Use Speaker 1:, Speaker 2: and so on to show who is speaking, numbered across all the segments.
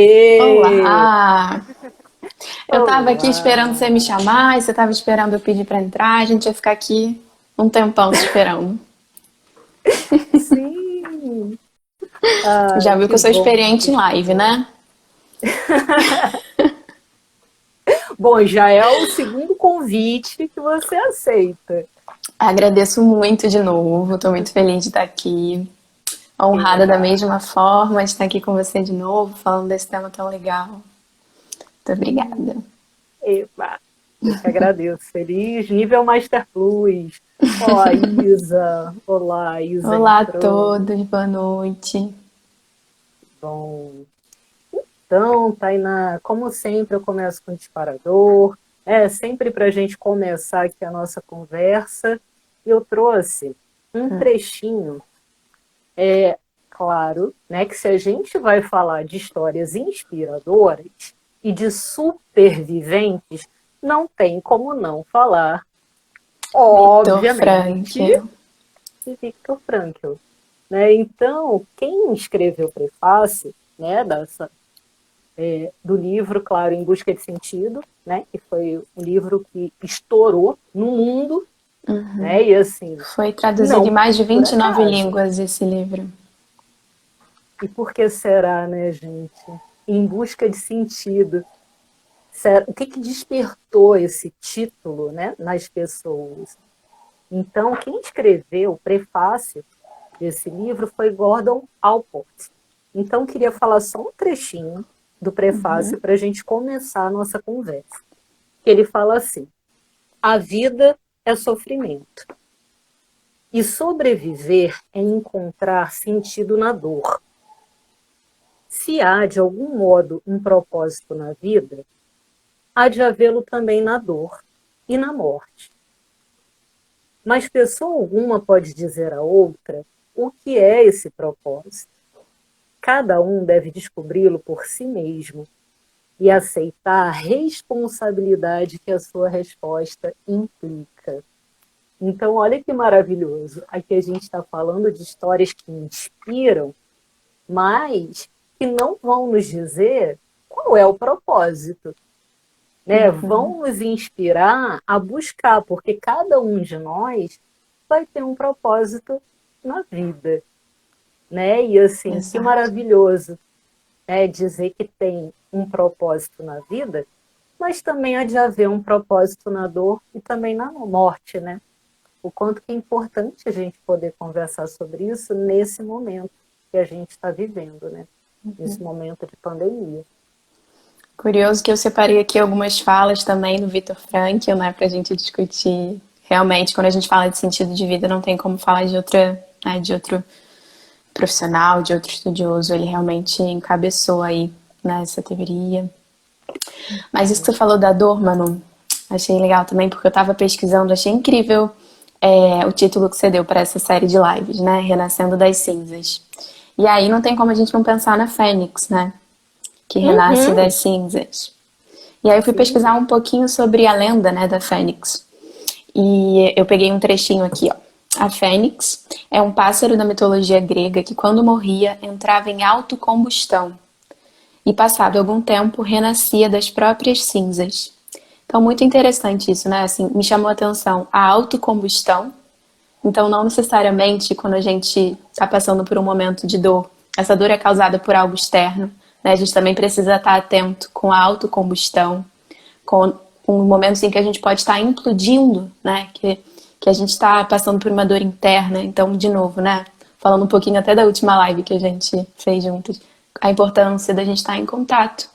Speaker 1: Aê!
Speaker 2: Olá! Eu tava aqui esperando você me
Speaker 1: Olá!
Speaker 2: chamar, e você tava esperando eu pedir pra entrar, a gente ia ficar aqui um tempão te esperando.
Speaker 1: Sim! Ai,
Speaker 2: Já viu que
Speaker 1: que
Speaker 2: eu sou
Speaker 1: bom que
Speaker 2: experiente
Speaker 1: você
Speaker 2: em live,
Speaker 1: chegou.
Speaker 2: né?
Speaker 1: Bom, já é o segundo convite que você aceita.
Speaker 2: Agradeço muito de novo, tô muito feliz de estar aqui. Honrada da
Speaker 1: Eba!
Speaker 2: mesma forma de estar aqui com você de novo, falando desse tema tão legal. Muito obrigada.
Speaker 1: Eba! Eu que agradeço. Feliz nível Master Plus. Ó, a Isa. Olá, a Isa
Speaker 2: Olá a
Speaker 1: entrou.
Speaker 2: todos, boa noite.
Speaker 1: Bom. Então, Tainá, como sempre, eu começo com o disparador. É sempre para a gente começar aqui a nossa conversa. Eu trouxe um trechinho. Claro, né, que se a gente vai falar de histórias inspiradoras e de superviventes, não tem como não falar,
Speaker 2: Vitor
Speaker 1: obviamente,
Speaker 2: Frankl.
Speaker 1: de Viktor Frankl. Né? Então, quem escreveu o prefácio, né, do livro, claro, Em Busca de Sentido, né, que foi um livro que estourou no mundo, né, e assim,
Speaker 2: Foi traduzido em
Speaker 1: não
Speaker 2: mais de
Speaker 1: por
Speaker 2: 29
Speaker 1: acaso.
Speaker 2: línguas esse livro.
Speaker 1: E por que será, né, gente? Em Busca de Sentido. O que, que despertou esse título, né, nas pessoas? Então, quem escreveu o prefácio desse livro foi Gordon Allport. Então, queria falar só um trechinho do prefácio para a gente começar a nossa conversa. Ele fala assim: a vida é sofrimento. E sobreviver é encontrar sentido na dor. Se há, de algum modo, um propósito na vida, há de havê-lo também na dor e na morte. Mas pessoa alguma pode dizer a outra o que é esse propósito. Cada um deve descobri-lo por si mesmo e aceitar a responsabilidade que a sua resposta implica. Então, olha que maravilhoso. Aqui a gente está falando de histórias que inspiram, mas que não vão nos dizer qual é o propósito. Né? Vão nos inspirar a buscar, porque cada um de nós vai ter um propósito na vida. Né? E assim, que
Speaker 2: Exato.
Speaker 1: maravilhoso, né? Dizer que tem um propósito na vida, mas também há de haver um propósito na dor e também na morte, né? O quanto que é importante a gente poder conversar sobre isso nesse momento que a gente está vivendo, né? Nesse momento de pandemia.
Speaker 2: Curioso que eu separei aqui algumas falas também do Viktor Frankl, né, pra gente discutir. Realmente, quando a gente fala de sentido de vida, não tem como falar de outra, né, de outro profissional, de outro estudioso. Ele realmente encabeçou aí nessa teoria. Mas isso que você falou da dor, Manu, achei legal também, porque eu tava pesquisando, achei incrível o título que você deu para essa série de lives, né? Renascendo das Cinzas. E aí não tem como a gente não pensar na Fênix, né? Que renasce
Speaker 1: Uhum.
Speaker 2: das cinzas. E aí eu fui
Speaker 1: Sim.
Speaker 2: pesquisar um pouquinho sobre a lenda, né, da Fênix. E eu peguei um trechinho aqui, ó. A Fênix é um pássaro da mitologia grega que, quando morria, entrava em autocombustão e, passado algum tempo, renascia das próprias cinzas. Então, muito interessante isso, né? Assim, me chamou a atenção a autocombustão. Então, não necessariamente quando a gente está passando por um momento de dor, essa dor é causada por algo externo, né? A gente também precisa estar atento com a autocombustão, com momentos em que a gente pode estar implodindo, né? Que a gente está passando por uma dor interna. Então, de novo, né? Falando um pouquinho até da última live que a gente fez juntos, a importância da gente estar em contato,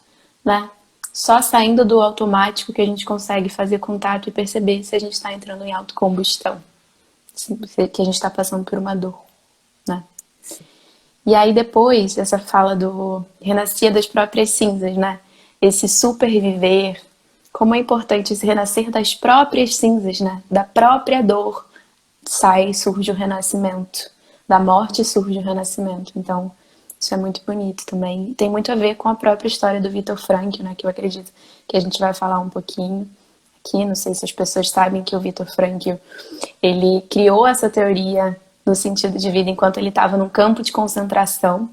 Speaker 2: né? Só saindo do automático que a gente consegue fazer contato e perceber se a gente está entrando em autocombustão, que a gente está passando por uma dor, né? E aí depois, essa fala do renascia das próprias cinzas, né? Esse superviver, como é importante esse renascer das próprias cinzas, né? Da própria dor sai, surge o renascimento. Da morte surge o renascimento. Então, isso é muito bonito também. Tem muito a ver com a própria história do Viktor Frankl, né? Que eu acredito que a gente vai falar um pouquinho aqui. Não sei se as pessoas sabem que o Viktor Frankl, ele criou essa teoria do sentido de vida enquanto ele estava num campo de concentração,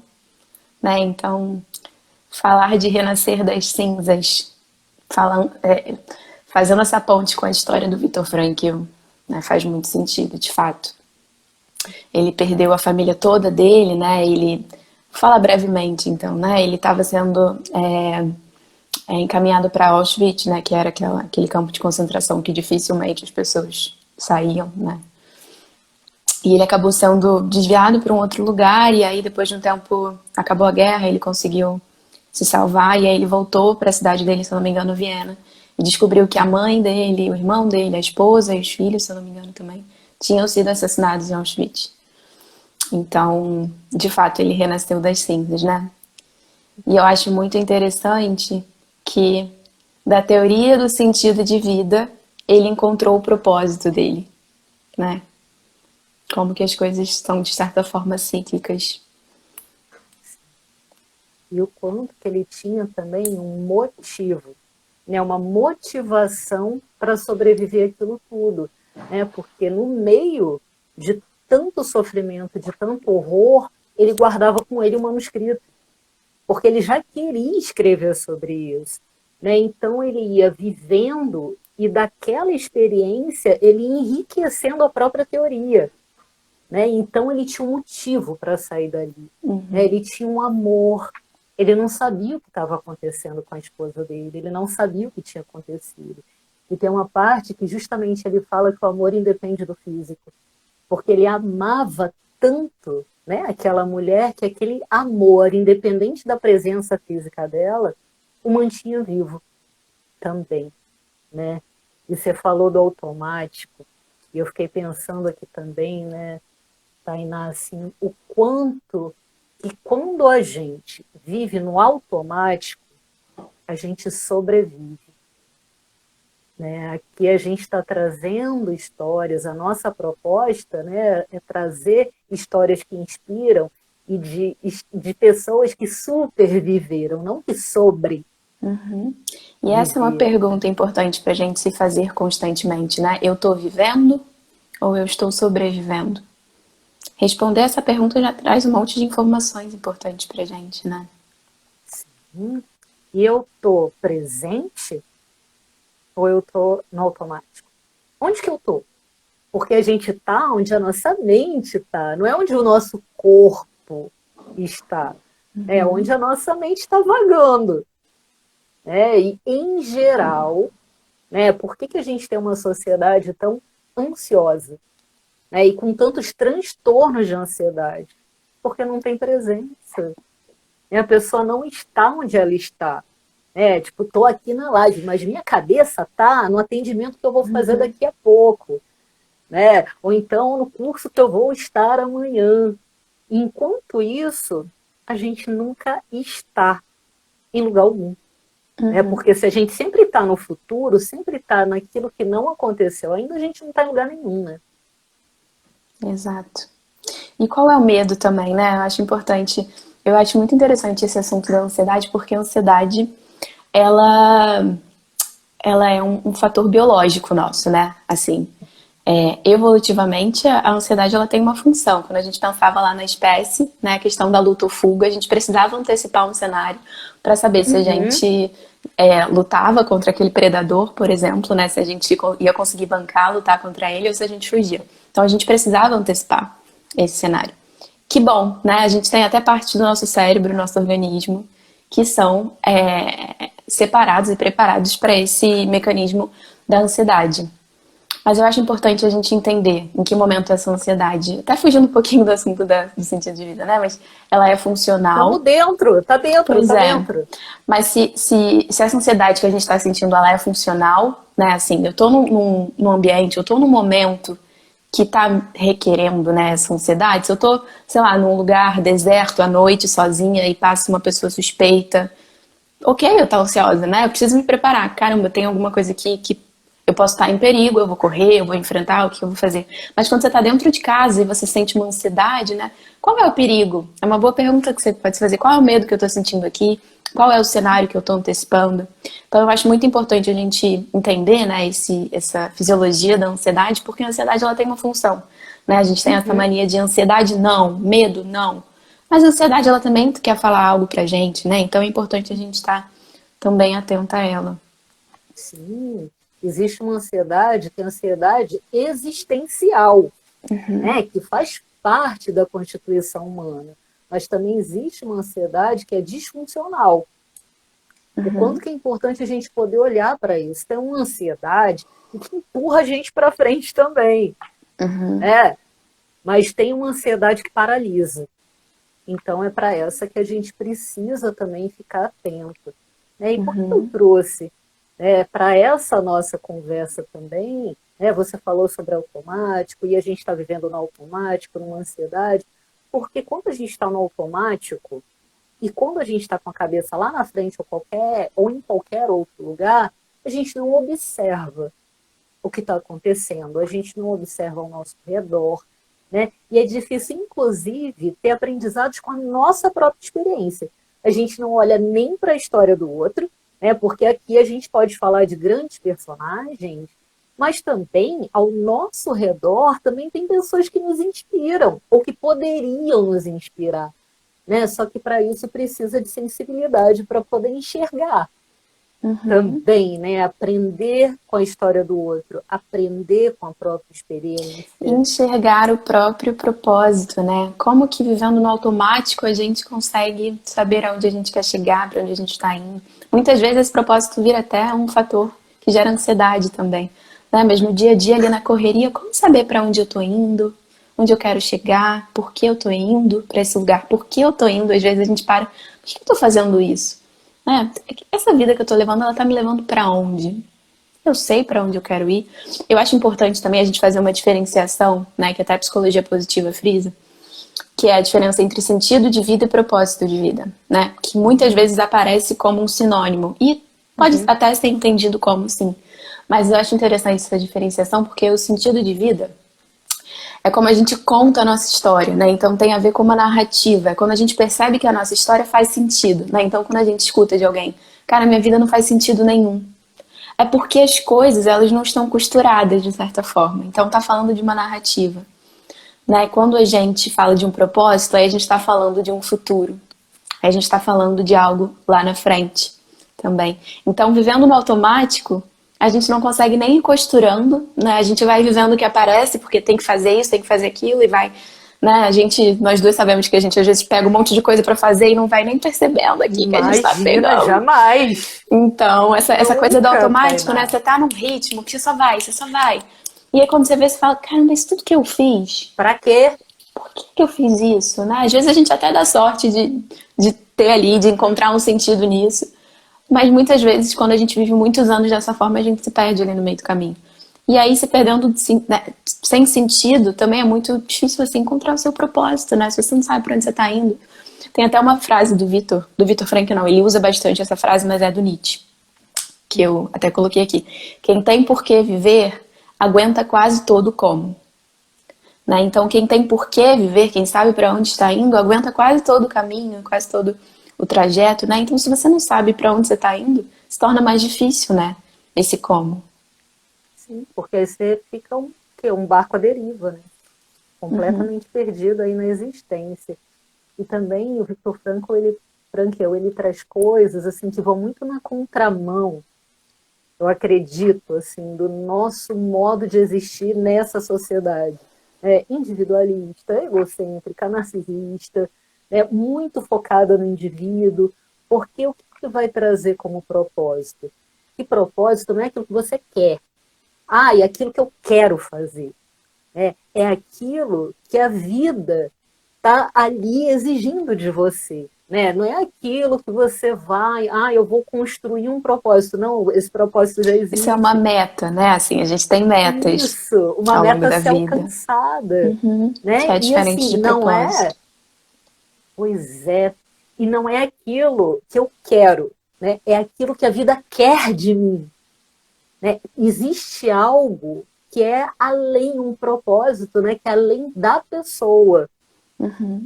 Speaker 2: né? Então, falar de renascer das cinzas, falando, fazendo essa ponte com a história do Viktor Frankl, né, faz muito sentido, de fato. Ele perdeu a família toda dele, né? Ele fala brevemente, então, né? Ele estava sendo encaminhado para Auschwitz, né? Que era aquele campo de concentração que dificilmente as pessoas saíam, né? E ele acabou sendo desviado para um outro lugar, e aí depois de um tempo acabou a guerra, ele conseguiu se salvar, e aí ele voltou para a cidade dele, se eu não me engano, Viena, e descobriu que a mãe dele, o irmão dele, a esposa e os filhos, se eu não me engano também, tinham sido assassinados em Auschwitz. Então, de fato, ele renasceu das cinzas, né? E eu acho muito interessante que, da teoria do sentido de vida, ele encontrou o propósito dele, né? Como que as coisas são, de certa forma, cíclicas.
Speaker 1: E o quanto que ele tinha também um motivo, né? Uma motivação para sobreviver aquilo tudo, né? Porque no meio de tanto sofrimento, de tanto horror, ele guardava com ele o manuscrito, porque ele já queria escrever sobre isso, né? Então ele ia vivendo e daquela experiência ele ia enriquecendo a própria teoria, né? Então ele tinha um motivo para sair dali, né? Ele tinha um amor, ele não sabia o que estava acontecendo com a esposa dele, ele não sabia o que tinha acontecido. E tem uma parte que justamente ele fala que o amor independe do físico, porque ele amava tanto, né, aquela mulher, que aquele amor, independente da presença física dela, o mantinha vivo também, né? E você falou do automático, e eu fiquei pensando aqui também, né, Tainá, assim, o quanto que quando a gente vive no automático, a gente sobrevive. Né? Aqui a gente está trazendo histórias, a nossa proposta, né, é trazer histórias que inspiram e de pessoas que superviveram, não que sobreviveram.
Speaker 2: E essa é uma pergunta importante para a gente se fazer constantemente, né? Eu estou vivendo ou eu estou sobrevivendo? Responder essa pergunta já traz um monte de informações importantes para a gente, né?
Speaker 1: Sim. E eu estou presente ou eu estou no automático? Onde que eu estou? Porque a gente está onde a nossa mente está, não é onde o nosso corpo está, é onde a nossa mente está vagando. Né? E, em geral, né, por que a gente tem uma sociedade tão ansiosa, né, e com tantos transtornos de ansiedade? Porque não tem presença. E a pessoa não está onde ela está. Tipo, estou aqui na live, mas minha cabeça está no atendimento que eu vou fazer daqui a pouco. Né? Ou então no curso que eu vou estar amanhã. Enquanto isso, a gente nunca está em lugar algum. Porque se a gente sempre está no futuro, sempre está naquilo que não aconteceu ainda, a gente não está em lugar nenhum, né?
Speaker 2: Exato. E qual é o medo também, né? Eu acho muito interessante esse assunto da ansiedade, porque a ansiedade, ela é um fator biológico nosso, né? Assim, evolutivamente, a ansiedade ela tem uma função. Quando a gente pensava lá na espécie, né, a questão da luta ou fuga, a gente precisava antecipar um cenário para saber se a gente lutava contra aquele predador, por exemplo, né, se a gente ia conseguir bancar, lutar contra ele, ou se a gente fugia. Então a gente precisava antecipar esse cenário. Que bom, né? A gente tem até parte do nosso cérebro, nosso organismo, que são separados e preparados para esse mecanismo da ansiedade. Mas eu acho importante a gente entender em que momento essa ansiedade, até fugindo um pouquinho do assunto do sentido de vida, né? Mas ela é funcional.
Speaker 1: Estamos dentro, tá dentro,
Speaker 2: pois
Speaker 1: tá
Speaker 2: dentro. Mas se essa ansiedade que a gente está sentindo, ela é funcional, né? Assim, eu tô num ambiente, eu tô num momento que tá requerendo, né, essa ansiedade. Se eu tô, sei lá, num lugar deserto à noite, sozinha, e passa uma pessoa suspeita, ok, eu tô ansiosa, né? Eu preciso me preparar. Caramba, tem alguma coisa aqui que eu posso estar em perigo, eu vou correr, eu vou enfrentar, o que eu vou fazer? Mas quando você está dentro de casa e você sente uma ansiedade, né? Qual é o perigo? É uma boa pergunta que você pode se fazer. Qual é o medo que eu estou sentindo aqui? Qual é o cenário que eu estou antecipando? Então eu acho muito importante a gente entender, né, essa fisiologia da ansiedade, porque a ansiedade ela tem uma função. Né? A gente tem essa mania de ansiedade não, medo não. Mas a ansiedade, ela também quer falar algo pra gente, né? Então é importante a gente estar também atenta a ela.
Speaker 1: Sim, existe uma ansiedade que é a ansiedade existencial, né, que faz parte da constituição humana. Mas também existe uma ansiedade que é disfuncional. O quanto que é importante a gente poder olhar para isso. Tem uma ansiedade que empurra a gente para frente também, né? Mas tem uma ansiedade que paralisa. Então é para essa que a gente precisa também ficar atento. Né? E por que eu trouxe para essa nossa conversa também? Né? Você falou sobre automático e a gente está vivendo no automático, numa ansiedade, porque quando a gente está no automático e quando a gente está com a cabeça lá na frente ou em qualquer outro lugar, a gente não observa o que está acontecendo, a gente não observa ao nosso redor, né? E é difícil, inclusive, ter aprendizados com a nossa própria experiência. A gente não olha nem para a história do outro, né? Porque aqui a gente pode falar de grandes personagens, mas também ao nosso redor também tem pessoas que nos inspiram ou que poderiam nos inspirar, né? Só que para isso precisa de sensibilidade para poder enxergar também, né? Aprender com a história do outro, aprender com a própria experiência.
Speaker 2: Enxergar o próprio propósito, né? Como que vivendo no automático a gente consegue saber aonde a gente quer chegar, para onde a gente está indo. Muitas vezes esse propósito vira até um fator que gera ansiedade também, né? Mas no dia a dia ali na correria, como saber para onde eu tô indo, onde eu quero chegar, por que eu tô indo para esse lugar, por que eu tô indo? Às vezes a gente para, por que eu tô fazendo isso? Né? Essa vida que eu tô levando, ela tá me levando para onde? Eu sei para onde eu quero ir. Eu acho importante também a gente fazer uma diferenciação, né, que até a psicologia positiva frisa, que é a diferença entre sentido de vida e propósito de vida, né? Que muitas vezes aparece como um sinônimo e pode até ser entendido como sim. Mas eu acho interessante essa diferenciação porque o sentido de vida é como a gente conta a nossa história, né? Então tem a ver com uma narrativa, é quando a gente percebe que a nossa história faz sentido, né? Então quando a gente escuta de alguém, cara, minha vida não faz sentido nenhum, é porque as coisas elas não estão costuradas de certa forma. Então tá falando de uma narrativa, né? Quando a gente fala de um propósito, aí a gente está falando de um futuro. Aí a gente está falando de algo lá na frente também. Então, vivendo no automático, a gente não consegue nem ir costurando, né? A gente vai vivendo o que aparece, porque tem que fazer isso, tem que fazer aquilo, e vai, né? Nós dois sabemos que a gente às vezes pega um monte de coisa para fazer e não vai nem percebendo aqui que a gente tá
Speaker 1: Imagina,
Speaker 2: pegando.
Speaker 1: jamais.
Speaker 2: Então, essa coisa do
Speaker 1: Nunca,
Speaker 2: automático, né?
Speaker 1: Tainá.
Speaker 2: Você tá num ritmo que você só vai. E aí quando você vê, você fala, cara, mas tudo que eu fiz,
Speaker 1: Para quê?
Speaker 2: por que eu fiz isso, né? Às vezes a gente até dá sorte de ter ali, de encontrar um sentido nisso. Mas muitas vezes, quando a gente vive muitos anos dessa forma, a gente se perde ali no meio do caminho. E aí, se perdendo né, sem sentido, também é muito difícil assim, encontrar o seu propósito, né? Se você não sabe para onde você está indo. Tem até uma frase do Viktor Frankl, não, ele usa bastante essa frase, mas é do Nietzsche, que eu até coloquei aqui. Quem tem por que viver, aguenta quase todo o como. Né? Então, quem tem por que viver, quem sabe para onde está indo, aguenta quase todo o caminho, quase todo o trajeto, né? Então, se você não sabe para onde você está indo, se torna mais difícil, né? Esse como.
Speaker 1: Sim, porque aí você fica um barco à deriva, né? Completamente perdido aí na existência. E também o Frankl, ele traz coisas assim que vão muito na contramão, eu acredito, assim, do nosso modo de existir nessa sociedade. Individualista, egocêntrica, narcisista, muito focada no indivíduo, porque o que vai trazer como propósito? Que propósito não é aquilo que você quer. É aquilo que eu quero fazer. É aquilo que a vida está ali exigindo de você. Né? Não é aquilo que você vai, eu vou construir um propósito. Não, esse propósito já
Speaker 2: Isso é uma
Speaker 1: existe.
Speaker 2: meta, né? Assim, a gente tem metas
Speaker 1: Isso, uma
Speaker 2: ao longo
Speaker 1: meta a
Speaker 2: da
Speaker 1: ser
Speaker 2: vida,
Speaker 1: alcançada.
Speaker 2: que
Speaker 1: Né?
Speaker 2: é
Speaker 1: E
Speaker 2: diferente
Speaker 1: assim,
Speaker 2: de
Speaker 1: não é,
Speaker 2: propósito.
Speaker 1: pois é, e não é aquilo que eu quero, né? É aquilo que a vida quer de mim. Né? Existe algo que é além um propósito, né? Que é além da pessoa.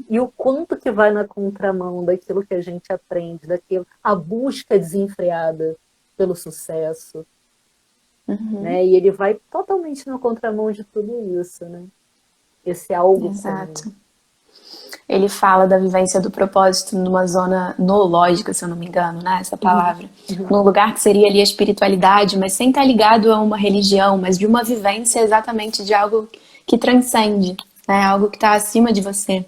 Speaker 1: E o quanto que vai na contramão daquilo que a gente aprende, a busca desenfreada pelo sucesso, né? E ele vai totalmente na contramão de tudo isso, né? Esse algo comum.
Speaker 2: Exato. ele fala da vivência do propósito numa zona noológica, se eu não me engano, né? Essa palavra. Num lugar que seria ali a espiritualidade, mas sem estar ligado a uma religião, mas de uma vivência exatamente de algo que transcende, né? Algo que está acima de você.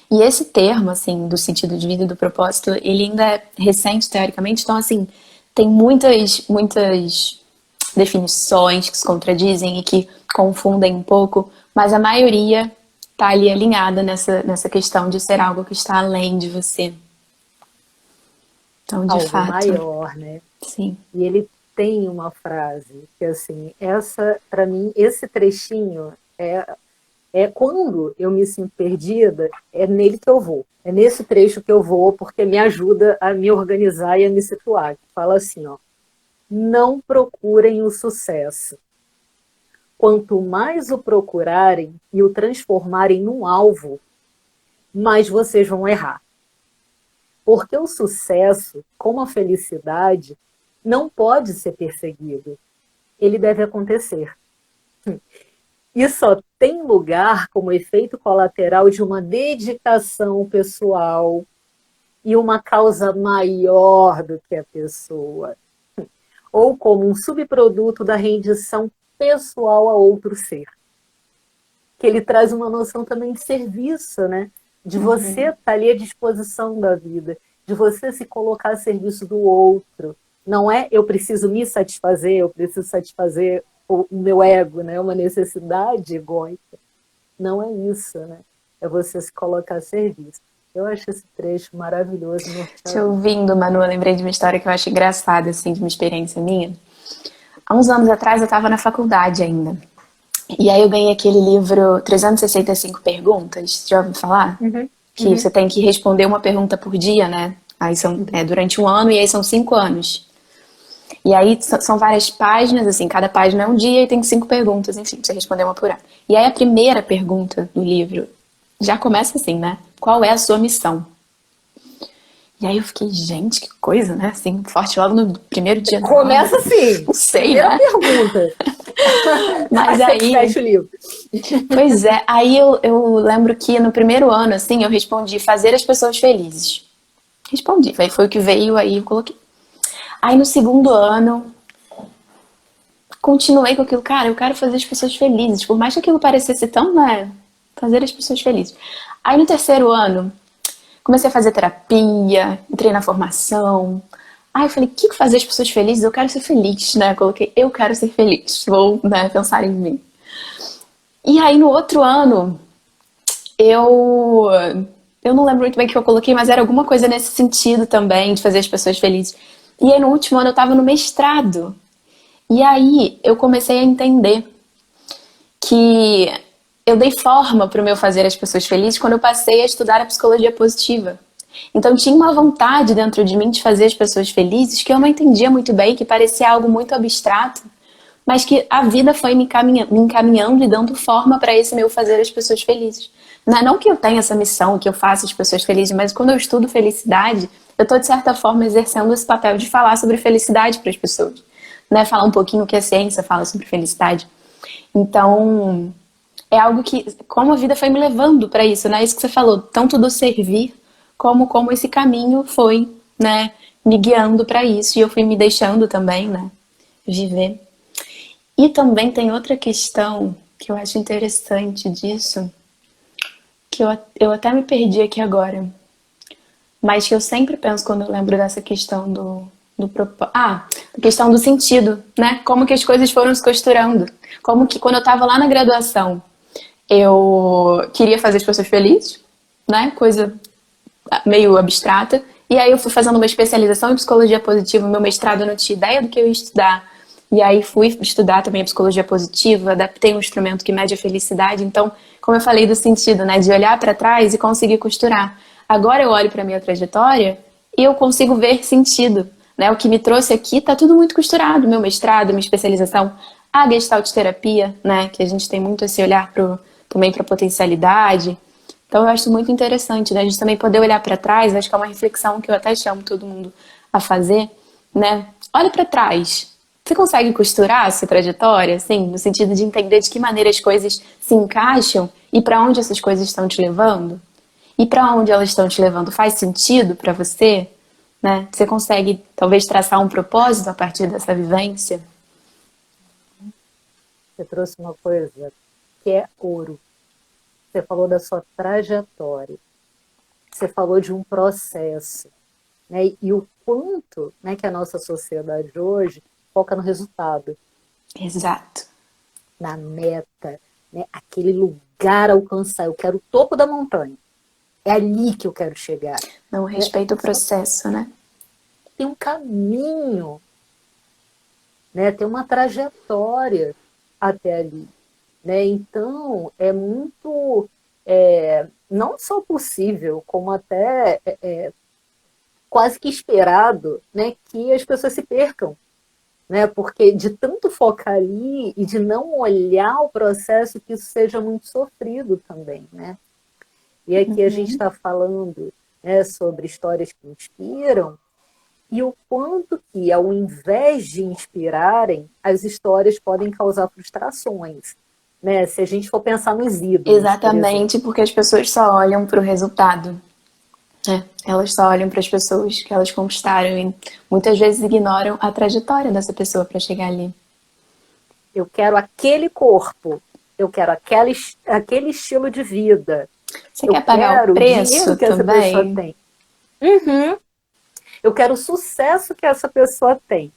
Speaker 2: E esse termo, assim, do sentido de vida e do propósito, ele ainda é recente, teoricamente, então, assim, tem muitas definições que se contradizem e que confundem um pouco, mas a maioria tá ali alinhada nessa questão de ser algo que está além de você. Então, de
Speaker 1: Algo
Speaker 2: fato,
Speaker 1: maior, né?
Speaker 2: sim.
Speaker 1: E ele tem uma frase que, assim, essa, para mim, esse trechinho é quando eu me sinto perdida, é nele que eu vou. É nesse trecho que eu vou, porque me ajuda a me organizar e a me situar. Fala assim, ó: não procurem o sucesso. Quanto mais o procurarem e o transformarem num alvo, mais vocês vão errar. Porque o sucesso, como a felicidade, não pode ser perseguido. Ele deve acontecer. E só tem lugar como efeito colateral de uma dedicação pessoal e uma causa maior do que a pessoa, ou como um subproduto da rendição pessoal a outro ser. Que ele traz uma noção também de serviço, né? De você estar ali à disposição da vida, de você se colocar a serviço do outro. Não é eu preciso me satisfazer, eu preciso satisfazer o meu ego, né? Uma necessidade egóica. Não é isso, né? É você se colocar a serviço. Eu acho esse trecho maravilhoso.
Speaker 2: Te ouvindo, Manu, eu lembrei de uma história que eu acho engraçada, assim, de uma experiência minha. Há uns anos atrás eu estava na faculdade ainda. E aí eu ganhei aquele livro 365 Perguntas, já ouviu falar? Que você tem que responder uma pergunta por dia, né? Aí são durante um ano e aí são 5 anos. E aí são várias páginas, assim, cada página é um dia e tem 5 perguntas, enfim, pra você responder uma por ano. E aí a primeira pergunta do livro já começa assim, né? Qual é a sua missão? E aí eu fiquei, gente, que coisa, né? Assim, forte logo no primeiro dia.
Speaker 1: Começa assim.
Speaker 2: Não sei,
Speaker 1: primeira
Speaker 2: né?
Speaker 1: pergunta.
Speaker 2: Mas
Speaker 1: aí você fecha o livro.
Speaker 2: Pois é, aí eu lembro que no primeiro ano, assim, eu respondi fazer as pessoas felizes. Respondi, aí foi o que veio, aí eu coloquei. Aí no segundo ano, continuei com aquilo, cara, eu quero fazer as pessoas felizes, por mais que aquilo parecesse tão, né, fazer as pessoas felizes. Aí no terceiro ano, comecei a fazer terapia, entrei na formação. Aí eu falei, o que fazer as pessoas felizes? Eu quero ser feliz, né? Coloquei, eu quero ser feliz, vou, né, pensar em mim. E aí no outro ano, eu não lembro muito bem o que eu coloquei, mas era alguma coisa nesse sentido também, de fazer as pessoas felizes. E aí no último ano eu tava no mestrado. E aí eu comecei a entender que eu dei forma para o meu fazer as pessoas felizes quando eu passei a estudar a psicologia positiva. Então tinha uma vontade dentro de mim de fazer as pessoas felizes que eu não entendia muito bem, que parecia algo muito abstrato, mas que a vida foi me encaminhando e dando forma para esse meu fazer as pessoas felizes. Não que eu tenha essa missão, que eu faça as pessoas felizes, mas quando eu estudo felicidade, eu estou de certa forma exercendo esse papel de falar sobre felicidade para as pessoas. Né? Falar um pouquinho o que a ciência fala sobre felicidade. Então, é algo que, como a vida foi me levando para isso, né? Isso que você falou, tanto do servir, como esse caminho foi, né, me guiando para isso. E eu fui me deixando também, né, viver. E também tem outra questão que eu acho interessante disso, que eu até me perdi aqui agora, mas que eu sempre penso quando eu lembro dessa questão do propósito. A questão do sentido, né? Como que as coisas foram se costurando. Como que quando eu estava lá na graduação, eu queria fazer as pessoas felizes, né? Coisa meio abstrata. E aí eu fui fazendo uma especialização em psicologia positiva. Meu mestrado eu não tinha ideia do que eu ia estudar. E aí fui estudar também a psicologia positiva, adaptei um instrumento que mede a felicidade. Então, como eu falei do sentido, né? De olhar para trás e conseguir costurar. Agora eu olho para a minha trajetória e eu consigo ver sentido. Né? O que me trouxe aqui está tudo muito costurado. Meu mestrado, minha especialização, a Gestalt terapia, né? Que a gente tem muito esse olhar também para a potencialidade. Então eu acho muito interessante, né? A gente também poder olhar para trás, acho que é uma reflexão que eu até chamo todo mundo a fazer, né? Olha para trás. Você consegue costurar a sua trajetória, assim, no sentido de entender de que maneira as coisas se encaixam e para onde essas coisas estão te levando? E para onde elas estão te levando? Faz sentido para você? Né? Você consegue talvez traçar um propósito a partir dessa vivência?
Speaker 1: Você trouxe uma coisa que é ouro. Você falou da sua trajetória. Você falou de um processo. Né? E o quanto, né, que a nossa sociedade hoje foca no resultado,
Speaker 2: Exato.
Speaker 1: na meta, né? Aquele lugar a alcançar. Eu quero o topo da montanha. É ali que eu quero chegar.
Speaker 2: Não
Speaker 1: Né?
Speaker 2: respeita o
Speaker 1: Só
Speaker 2: processo, né?
Speaker 1: tem um caminho, né? Tem uma trajetória até ali. Né? Então, é muito, não só possível, como até quase que esperado, né, que as pessoas se percam. Né? Porque de tanto focar ali e de não olhar o processo, que isso seja muito sofrido também. Né? E aqui a gente está falando, né, sobre histórias que inspiram, e o quanto que, ao invés de inspirarem, as histórias podem causar frustrações. Né? Se a gente for pensar nos ídolos, por exemplo.
Speaker 2: Exatamente, porque as pessoas só olham para o resultado. Né? Elas só olham para as pessoas que elas conquistaram e muitas vezes ignoram a trajetória dessa pessoa para chegar ali.
Speaker 1: Eu quero aquele corpo, eu quero aquele estilo de vida,
Speaker 2: Você
Speaker 1: eu
Speaker 2: quer pagar o
Speaker 1: quero o dinheiro
Speaker 2: preço
Speaker 1: que essa pessoa
Speaker 2: também?
Speaker 1: tem. Uhum. Eu quero o sucesso que essa pessoa tem.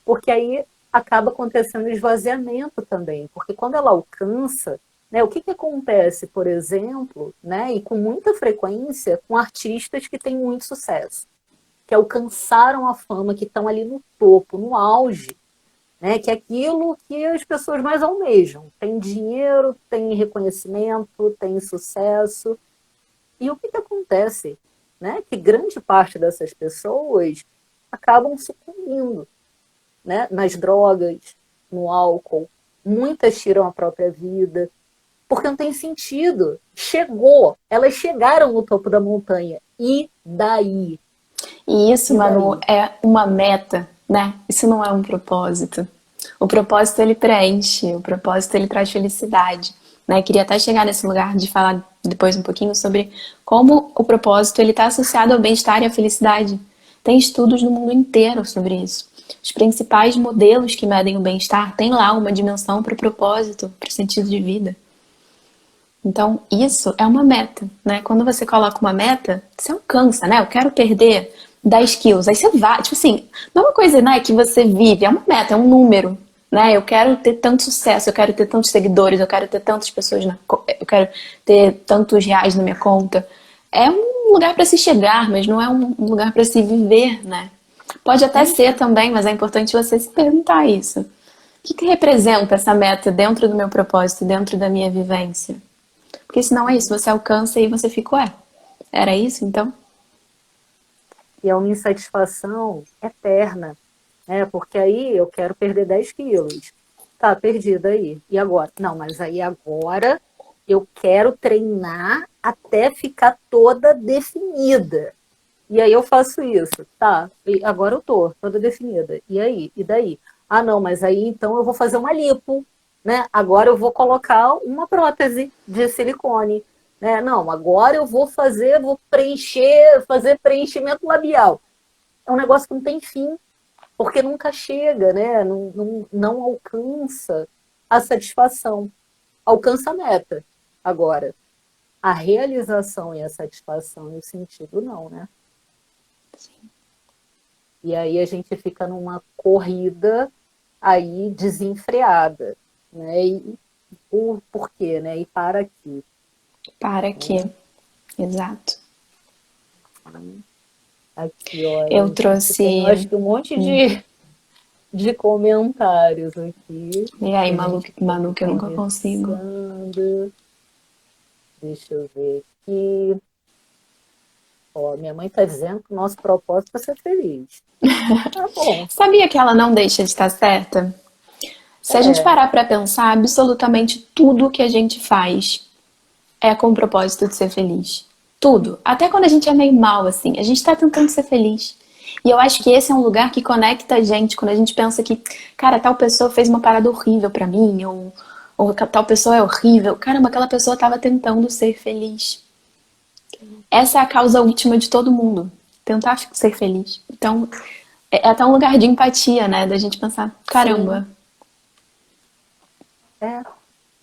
Speaker 1: Porque aí acaba acontecendo o esvaziamento também. Porque quando ela alcança, né, o que acontece, por exemplo, né, e com muita frequência, com artistas que têm muito sucesso, que alcançaram a fama, que estão ali no topo, no auge, né, que é aquilo que as pessoas mais almejam. Tem dinheiro, tem reconhecimento, tem sucesso. E o que acontece? Né? Que grande parte dessas pessoas acabam sucumbindo, né? Nas drogas, no álcool. Muitas tiram a própria vida, porque não tem sentido. Chegou, elas chegaram no topo da montanha. E daí?
Speaker 2: E isso,
Speaker 1: E
Speaker 2: Manu,
Speaker 1: daí?
Speaker 2: é uma meta, né? Isso não é um propósito. O propósito ele preenche, o propósito ele traz felicidade, né? Queria até chegar nesse lugar de falar depois um pouquinho sobre como o propósito ele está associado ao bem-estar e à felicidade. Tem estudos no mundo inteiro sobre isso. Os principais modelos que medem o bem-estar têm lá uma dimensão para o propósito, para o sentido de vida. Então, isso é uma meta, né? Quando você coloca uma meta, você alcança, né? Eu quero perder 10 quilos. Aí você vai, tipo assim, não é uma coisa, né, que você vive, é uma meta, é um número, né? Eu quero ter tanto sucesso, eu quero ter tantos seguidores, eu quero ter tantas pessoas, eu quero ter tantos reais na minha conta. É um lugar para se chegar, mas não é um lugar para se viver, né? Pode até ser também, mas é importante você se perguntar isso. O que representa essa meta dentro do meu propósito, dentro da minha vivência? Porque senão é isso, você alcança e você fica, ué, era isso então?
Speaker 1: E é uma insatisfação eterna, né? Porque aí eu quero perder 10 quilos. Tá, perdido aí. E agora? Não, mas aí agora eu quero treinar até ficar toda definida. E aí eu faço isso. Tá, e agora eu tô toda definida. E aí? E daí? Ah, não, mas aí então eu vou fazer uma lipo, né? Agora eu vou colocar uma prótese de silicone. Né? Não, agora eu vou fazer, vou preencher, fazer preenchimento labial. É um negócio que não tem fim, porque nunca chega, né? Não alcança a satisfação. Alcança a meta. Agora, a realização e a satisfação e o sentido não, né? E aí a gente fica numa corrida aí desenfreada, né? E por quê, né? E para aqui.
Speaker 2: Para quê? Exato.
Speaker 1: Aqui, olha,
Speaker 2: Eu
Speaker 1: a gente tem, eu
Speaker 2: trouxe.
Speaker 1: acho que um monte de comentários aqui.
Speaker 2: E aí,
Speaker 1: A gente pode
Speaker 2: Manu,
Speaker 1: ir
Speaker 2: que eu nunca consigo.
Speaker 1: conversando. Deixa eu ver aqui. Ó, minha mãe está dizendo que o nosso propósito é ser feliz. Tá bom.
Speaker 2: Sabia que ela não deixa de estar certa? Se a gente
Speaker 1: É,
Speaker 2: parar para pensar, absolutamente tudo que a gente faz é com o propósito de ser feliz. Tudo. Até quando a gente é meio mal, assim, a gente está tentando ser feliz. E eu acho que esse é um lugar que conecta a gente quando a gente pensa que, cara, tal pessoa fez uma parada horrível pra mim, ou tal pessoa é horrível. Caramba, aquela pessoa estava tentando ser feliz. Essa é a causa última de todo mundo. Tentar ser feliz. Então, é até um lugar de empatia, né? Da gente pensar,
Speaker 1: Sim,
Speaker 2: caramba,
Speaker 1: é.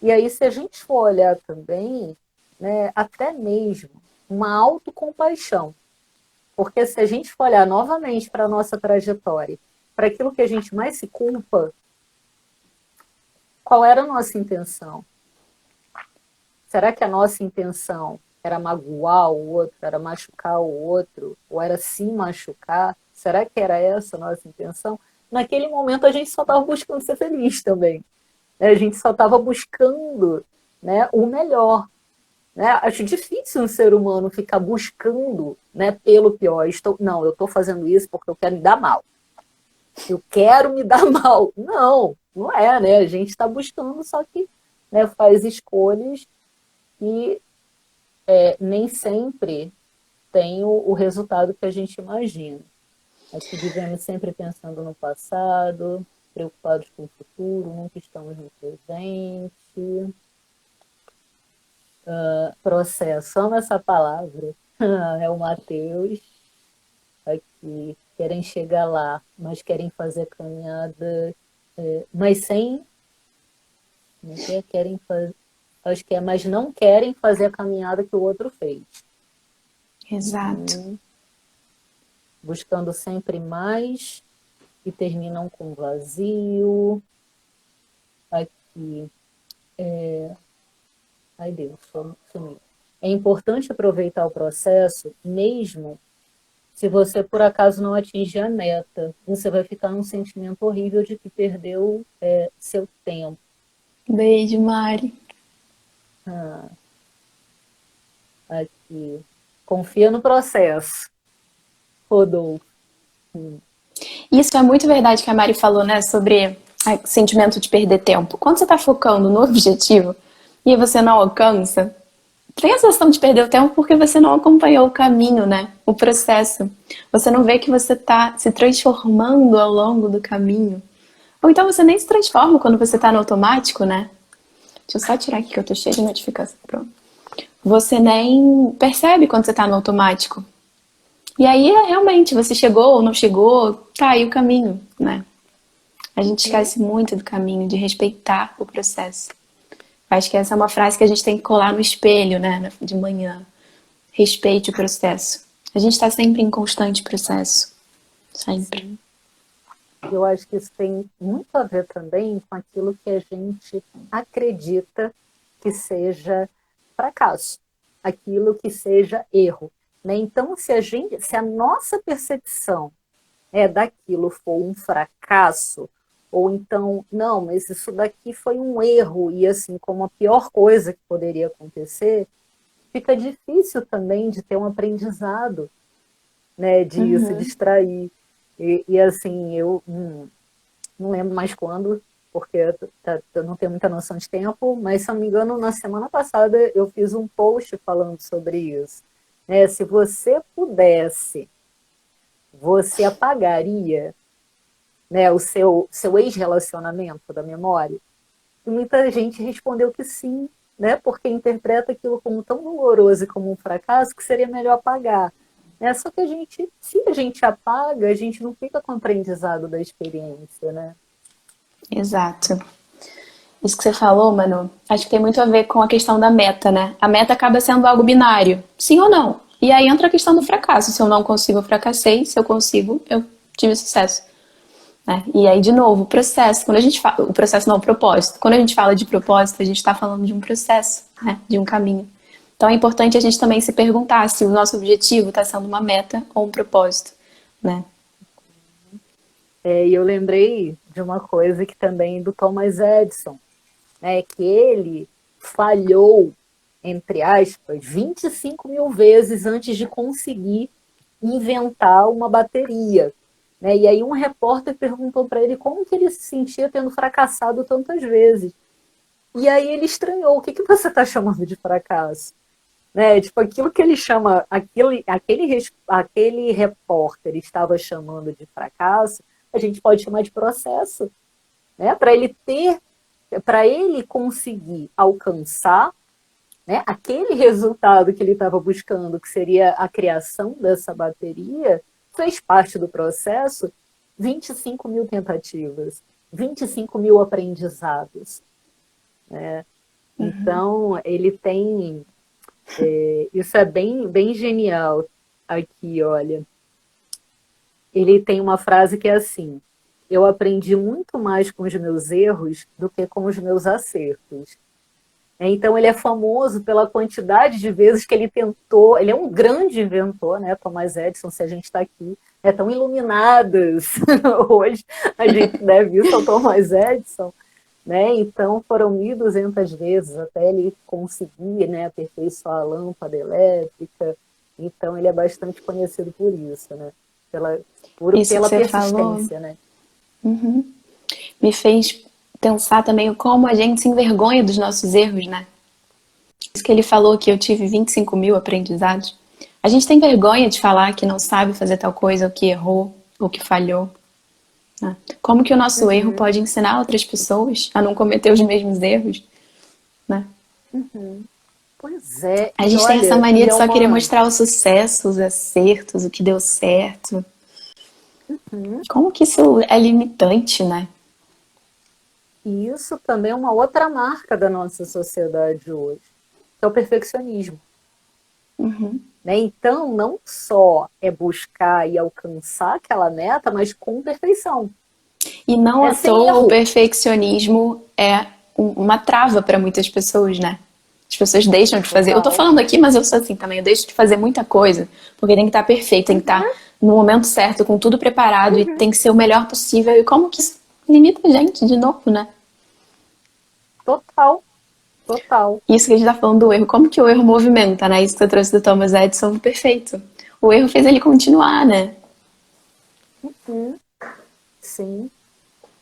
Speaker 1: E aí, se a gente for olhar também, né, até mesmo uma autocompaixão, porque se a gente for olhar novamente para a nossa trajetória, para aquilo que a gente mais se culpa, qual era a nossa intenção? Será que a nossa intenção era magoar o outro, era machucar o outro, ou era se machucar? Será que era essa a nossa intenção? Naquele momento a gente só estava buscando ser feliz também. Né? A gente só estava buscando, né, o melhor. Né? Acho difícil um ser humano ficar buscando, né, pelo pior. Não, eu estou fazendo isso porque eu quero me dar mal. Eu quero me dar mal. Não, não é, né? A gente está buscando, só que, né, faz escolhas que nem sempre tem o resultado que a gente imagina. Aqui vivemos sempre pensando no passado, preocupados com o futuro, nunca estamos no presente. Processo, amo essa palavra. É o Mateus, aqui querem chegar lá, mas querem fazer caminhada, mas sem, como é que é? Querem fazer, acho que é, mas não querem fazer a caminhada que o outro fez.
Speaker 2: exato.
Speaker 1: Buscando sempre mais e terminam com vazio. Aqui, ai Deus, sumiu. É importante aproveitar o processo, mesmo se você por acaso não atingir a meta. Você vai ficar num sentimento horrível de que perdeu seu tempo.
Speaker 2: Beijo, Mari.
Speaker 1: Ah, aqui. Confia no processo, Rodolfo.
Speaker 2: Isso é muito verdade que a Mari falou, né? Sobre o sentimento de perder tempo. Quando você tá focando no objetivo e você não alcança, tem a sensação de perder o tempo porque você não acompanhou o caminho, né? O processo. Você não vê que você tá se transformando ao longo do caminho. Ou então você nem se transforma quando você tá no automático, né? Deixa eu só tirar aqui que eu tô cheia de notificação. Pronto. Você nem percebe quando você tá no automático. E aí, realmente, você chegou ou não chegou, tá aí o caminho, né? A gente esquece muito do caminho, de respeitar o processo. Acho que essa é uma frase que a gente tem que colar no espelho, né, de manhã. Respeite o processo. A gente está sempre em constante processo. Sempre.
Speaker 1: Sim. Eu acho que isso tem muito a ver também com aquilo que a gente acredita que seja fracasso, aquilo que seja erro. Né? Então, se a nossa percepção daquilo for um fracasso, ou então, não, mas isso daqui foi um erro, e assim, como a pior coisa que poderia acontecer, fica difícil também de ter um aprendizado, né, de se
Speaker 2: Uhum.
Speaker 1: distrair. E assim, eu não lembro mais quando, porque eu não tenho muita noção de tempo, mas se não me engano, na semana passada eu fiz um post falando sobre isso. Se você pudesse, você apagaria, né, o seu ex-relacionamento da memória? E muita gente respondeu que sim, né, porque interpreta aquilo como tão doloroso e como um fracasso que seria melhor apagar. Só que se a gente apaga, a gente não fica com o aprendizado da experiência, né?
Speaker 2: Exato. Isso que você falou, mano, acho que tem muito a ver com a questão da meta, né? A meta acaba sendo algo binário, sim ou não. E aí entra a questão do fracasso. Se eu não consigo, eu fracassei. Se eu consigo, eu tive sucesso. Né? E aí, de novo, o processo. Quando a gente fala, o processo não é o propósito. Quando a gente fala de propósito, a gente está falando de um processo, né? De um caminho. Então é importante a gente também se perguntar se o nosso objetivo está sendo uma meta ou um propósito, né?
Speaker 1: E eu lembrei de uma coisa que também do Thomas Edison, né, que ele falhou, entre aspas, 25 mil vezes antes de conseguir inventar uma bateria. Né? E aí um repórter perguntou para ele como que ele se sentia tendo fracassado tantas vezes. E aí ele estranhou, o que, que você está chamando de fracasso? Né? Tipo, aquilo que ele chama, aquele repórter estava chamando de fracasso, a gente pode chamar de processo, né? Para ele conseguir alcançar, né? Aquele resultado que ele estava buscando, que seria a criação dessa bateria, fez parte do processo 25 mil tentativas, 25 mil aprendizados, né? Então, ele tem... isso é bem genial aqui, olha. Ele tem uma frase que é assim: eu aprendi muito mais com os meus erros do que com os meus acertos. Então, ele é famoso pela quantidade de vezes que ele tentou. Ele é um grande inventor, né? Thomas Edison, se a gente está aqui, tão iluminados hoje, a gente deve isso ao Thomas Edison, né? Então, foram 1.200 vezes até ele conseguir, né, aperfeiçoar a lâmpada elétrica. Então, ele é bastante conhecido por isso, né?
Speaker 2: Isso que
Speaker 1: Pela
Speaker 2: você falou,
Speaker 1: persistência, né?
Speaker 2: me fez pensar também como a gente se envergonha dos nossos erros, né? Isso que ele falou que eu tive 25 mil aprendizados. A gente tem vergonha de falar que não sabe fazer tal coisa, ou que errou, ou que falhou, né? Como que o nosso erro pode ensinar outras pessoas a não cometer os mesmos erros, né?
Speaker 1: Pois é,
Speaker 2: A
Speaker 1: e
Speaker 2: gente tem essa
Speaker 1: olha,
Speaker 2: mania de só querer mostrar o sucesso, os acertos, o que deu certo. Como que isso é limitante, né?
Speaker 1: e isso também é uma outra marca da nossa sociedade hoje, que é o perfeccionismo. Né? Então, não só é buscar e alcançar aquela meta, mas com perfeição.
Speaker 2: E não à
Speaker 1: Sem
Speaker 2: toa o
Speaker 1: erro.
Speaker 2: perfeccionismo é uma trava para muitas pessoas, né? As pessoas deixam de fazer. Eu tô
Speaker 1: Total.
Speaker 2: falando aqui, mas eu sou assim também. Eu deixo de fazer muita coisa, porque tem que estar perfeito, tem que estar no momento certo, com tudo preparado e tem que ser o melhor possível. E como que isso limita a gente de novo, né?
Speaker 1: Total. Total.
Speaker 2: Isso que a gente tá falando do erro. Como que o erro movimenta, né? Isso que eu trouxe do Thomas Edison, perfeito. O erro fez ele continuar, né?
Speaker 1: Sim.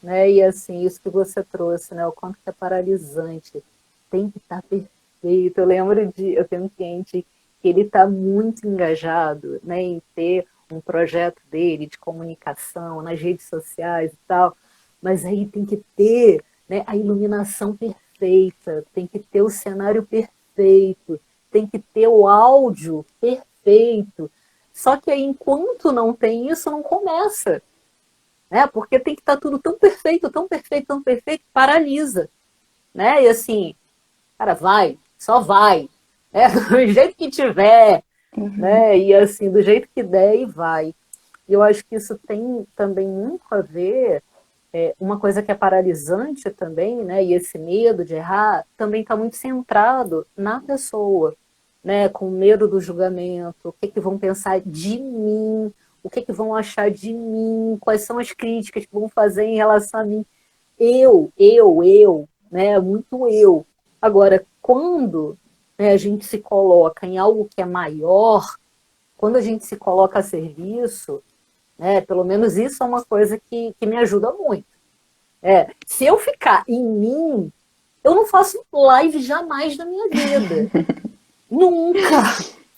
Speaker 1: Né? E assim, isso que você trouxe, né? O quanto que é paralisante. Tem que estar perfeito. Eu tenho um cliente que ele está muito engajado, né, em ter um projeto dele de comunicação nas redes sociais e tal, mas aí tem que ter, né, a iluminação perfeita, tem que ter o cenário perfeito, tem que ter o áudio perfeito. Só que aí, enquanto não tem isso, não começa, né? Porque tem que estar tudo tão perfeito, tão perfeito, tão perfeito, paralisa, né? E assim, cara, vai, só vai, né? Do jeito que tiver, né? E assim, do jeito que der e vai. E eu acho que isso tem também muito a ver, uma coisa que é paralisante também, né? E esse medo de errar também está muito centrado na pessoa, né? Com medo do julgamento, o que que vão pensar de mim, o que que vão achar de mim, quais são as críticas que vão fazer em relação a mim. Né? Muito eu. Agora, quando, né, a gente se coloca em algo que é maior, quando a gente se coloca a serviço, né, pelo menos isso é uma coisa que me ajuda muito. Se eu ficar em mim, eu não faço live jamais na minha vida. Nunca,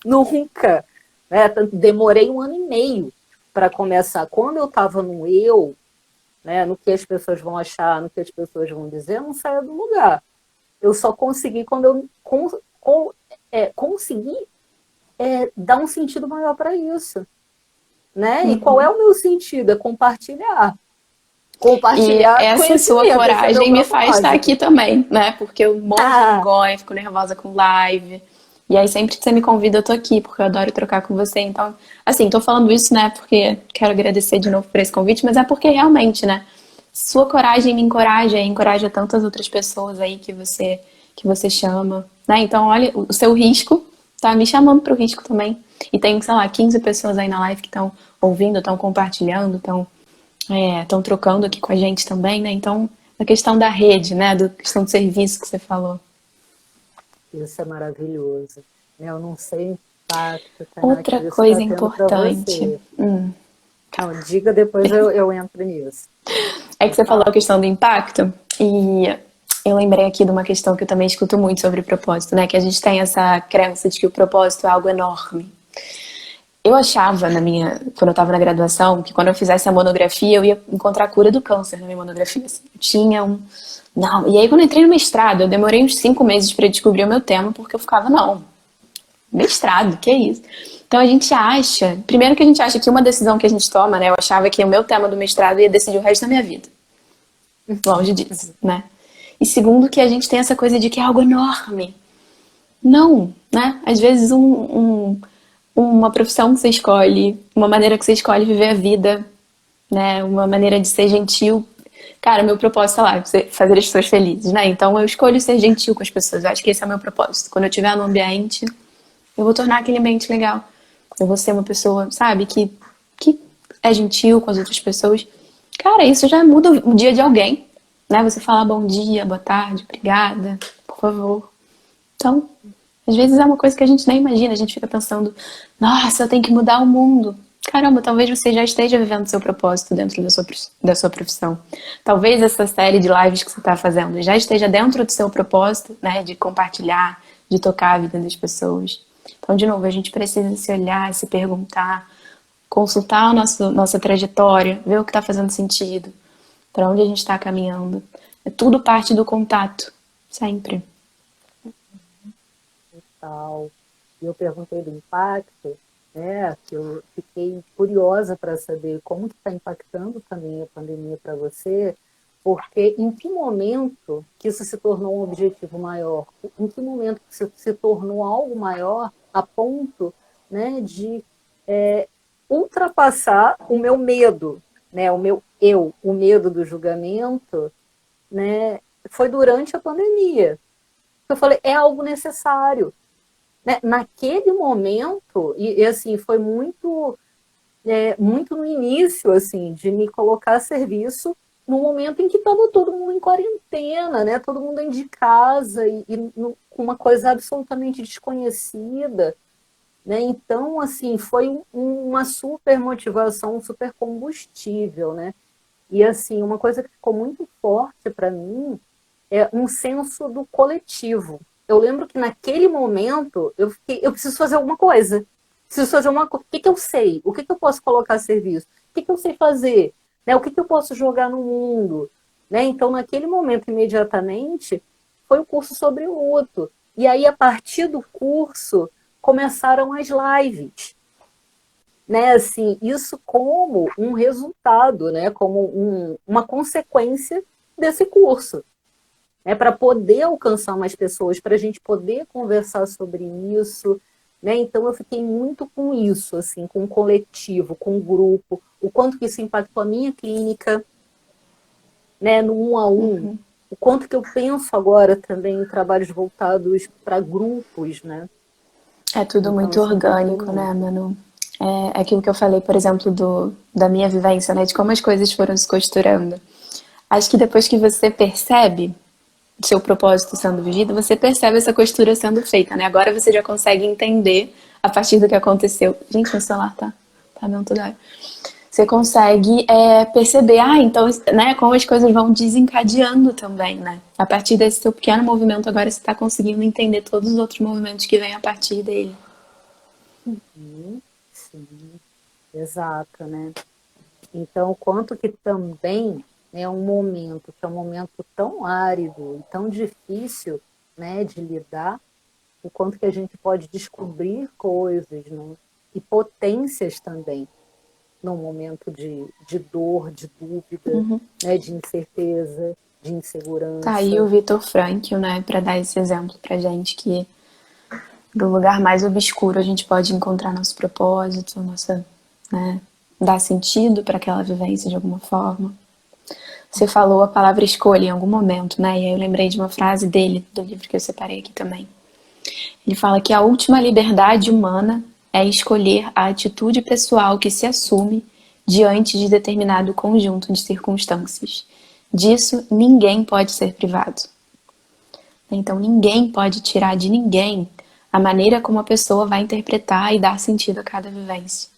Speaker 1: nunca. Né? Demorei 1 ano e meio para começar. Quando eu estava no eu, né, no que as pessoas vão achar, no que as pessoas vão dizer, eu não saía do lugar. Eu só consegui quando eu consegui dar um sentido maior para isso. Né? E qual é o meu sentido? É compartilhar.
Speaker 2: E
Speaker 1: Compartilhar
Speaker 2: essa sua
Speaker 1: conhecimento, esse é meu
Speaker 2: coragem me faz estar
Speaker 1: propósito.
Speaker 2: aqui também, né? Porque eu morro de vergonha, fico nervosa com live. E aí sempre que você me convida, eu tô aqui, porque eu adoro trocar com você. Então, assim, tô falando isso, né? Porque quero agradecer de novo por esse convite, mas é porque realmente, né? Sua coragem me encoraja e encoraja tantas outras pessoas aí que você chama, né? Então, olha, o seu risco tá me chamando pro risco também. E tem, sei lá, 15 pessoas aí na live que estão ouvindo, estão compartilhando, estão trocando aqui com a gente também, né? Então, a questão da rede, né? Da questão do serviço que você falou.
Speaker 1: Isso é maravilhoso. Eu não sei o impacto, tá,
Speaker 2: Outra
Speaker 1: que isso está
Speaker 2: coisa
Speaker 1: tendo para
Speaker 2: importante
Speaker 1: você. Não, diga, depois eu entro nisso.
Speaker 2: é que
Speaker 1: Me
Speaker 2: você falou a
Speaker 1: fala.
Speaker 2: questão do impacto e eu lembrei aqui de uma questão que eu também escuto muito sobre propósito, né? Que a gente tem essa crença de que o propósito é algo enorme. Eu achava quando eu estava na graduação, que quando eu fizesse a monografia, eu ia encontrar a cura do câncer na minha monografia. Assim. Eu tinha Não, e aí quando eu entrei no mestrado, eu demorei uns 5 meses para descobrir o meu tema, porque eu ficava, não, mestrado, que é isso? Então a gente acha, primeiro que a gente acha que uma decisão que a gente toma, né? Eu achava que o meu tema do mestrado ia decidir o resto da minha vida. Longe disso, né? E segundo que a gente tem essa coisa de que é algo enorme. Não, né? Às vezes uma profissão que você escolhe, uma maneira que você escolhe viver a vida, né? Uma maneira de ser gentil. Cara, meu propósito é lá, fazer as pessoas felizes, né? Então eu escolho ser gentil com as pessoas. Eu acho que esse é o meu propósito. Quando eu estiver no ambiente, eu vou tornar aquele ambiente legal. Eu vou ser uma pessoa, sabe, que é gentil com as outras pessoas. Cara, isso já muda o dia de alguém, né? Você falar bom dia, boa tarde, obrigada, por favor. Então, às vezes é uma coisa que a gente nem imagina. A gente fica pensando, nossa, eu tenho que mudar o mundo. Caramba, talvez você já esteja vivendo seu propósito dentro da sua profissão. Talvez essa série de lives que você está fazendo já esteja dentro do seu propósito, né? De compartilhar, de tocar a vida das pessoas. Então, de novo, a gente precisa se olhar, se perguntar, consultar a nossa trajetória, ver o que está fazendo sentido, para onde a gente está caminhando. É tudo parte do contato, sempre.
Speaker 1: Tal. E eu perguntei do impacto, né, que eu fiquei curiosa para saber como que está impactando também a pandemia para você, porque em que momento que isso se tornou um objetivo maior? Em que momento que isso se tornou algo maior a ponto, né, de ultrapassar o meu medo, né, o meu eu, o medo do julgamento, né, foi durante a pandemia. Eu falei, é algo necessário, né? Naquele momento, e assim, foi muito no início, assim, de me colocar a serviço no momento em que estava todo mundo em quarentena, né? Todo mundo dentro de casa com uma coisa absolutamente desconhecida, né? Então, assim, foi uma super motivação, um super combustível, né? E assim, uma coisa que ficou muito forte para mim é um senso do coletivo. Eu lembro que naquele momento eu preciso fazer alguma coisa. Preciso fazer uma coisa. O que eu sei? O que eu posso colocar a serviço? O que eu sei fazer? Né? O que eu posso jogar no mundo? Né? Então, naquele momento, imediatamente, foi o curso sobre luto. E aí, a partir do curso, começaram as lives. Né, assim, isso como um resultado, né, como uma consequência desse curso, né, para poder alcançar mais pessoas, para a gente poder conversar sobre isso, né? Então eu fiquei muito com isso, assim, com o coletivo, com o grupo, o quanto que isso impactou a minha clínica, né, no 1 a 1, o quanto que eu penso agora também em trabalhos voltados para grupos, né?
Speaker 2: É tudo
Speaker 1: Então
Speaker 2: muito
Speaker 1: isso impactou
Speaker 2: orgânico, né,
Speaker 1: muito.
Speaker 2: Manu? É aquilo que eu falei, por exemplo, da minha vivência, né? De como as coisas foram se costurando. Acho que depois que você percebe o seu propósito sendo vivido, você percebe essa costura sendo feita, né? Agora você já consegue entender a partir do que aconteceu. Gente, meu celular tá dando toda hora. Você consegue perceber, então, né, como as coisas vão desencadeando também, né? A partir desse seu pequeno movimento, agora você está conseguindo entender todos os outros movimentos que vêm a partir dele.
Speaker 1: Sim, exato, né? Então, quanto que também é um momento que é um momento tão árido e tão difícil, né, de lidar, o quanto que a gente pode descobrir coisas, né, e potências também num momento de dor, de dúvida, né, de incerteza, de
Speaker 2: Tá aí o
Speaker 1: insegurança.
Speaker 2: Vitor Frankl, né, para dar esse exemplo pra gente que do lugar mais obscuro a gente pode encontrar nosso propósito, nossa, né, dar sentido para aquela vivência de alguma forma. Você falou a palavra escolha em algum momento, né? E aí eu lembrei de uma frase dele, do livro que eu separei aqui também. Ele fala que a última liberdade humana é escolher a atitude pessoal que se assume diante de determinado conjunto de circunstâncias. Disso ninguém pode ser privado. Então ninguém pode tirar de ninguém a maneira como a pessoa vai interpretar e dar sentido a cada vivência.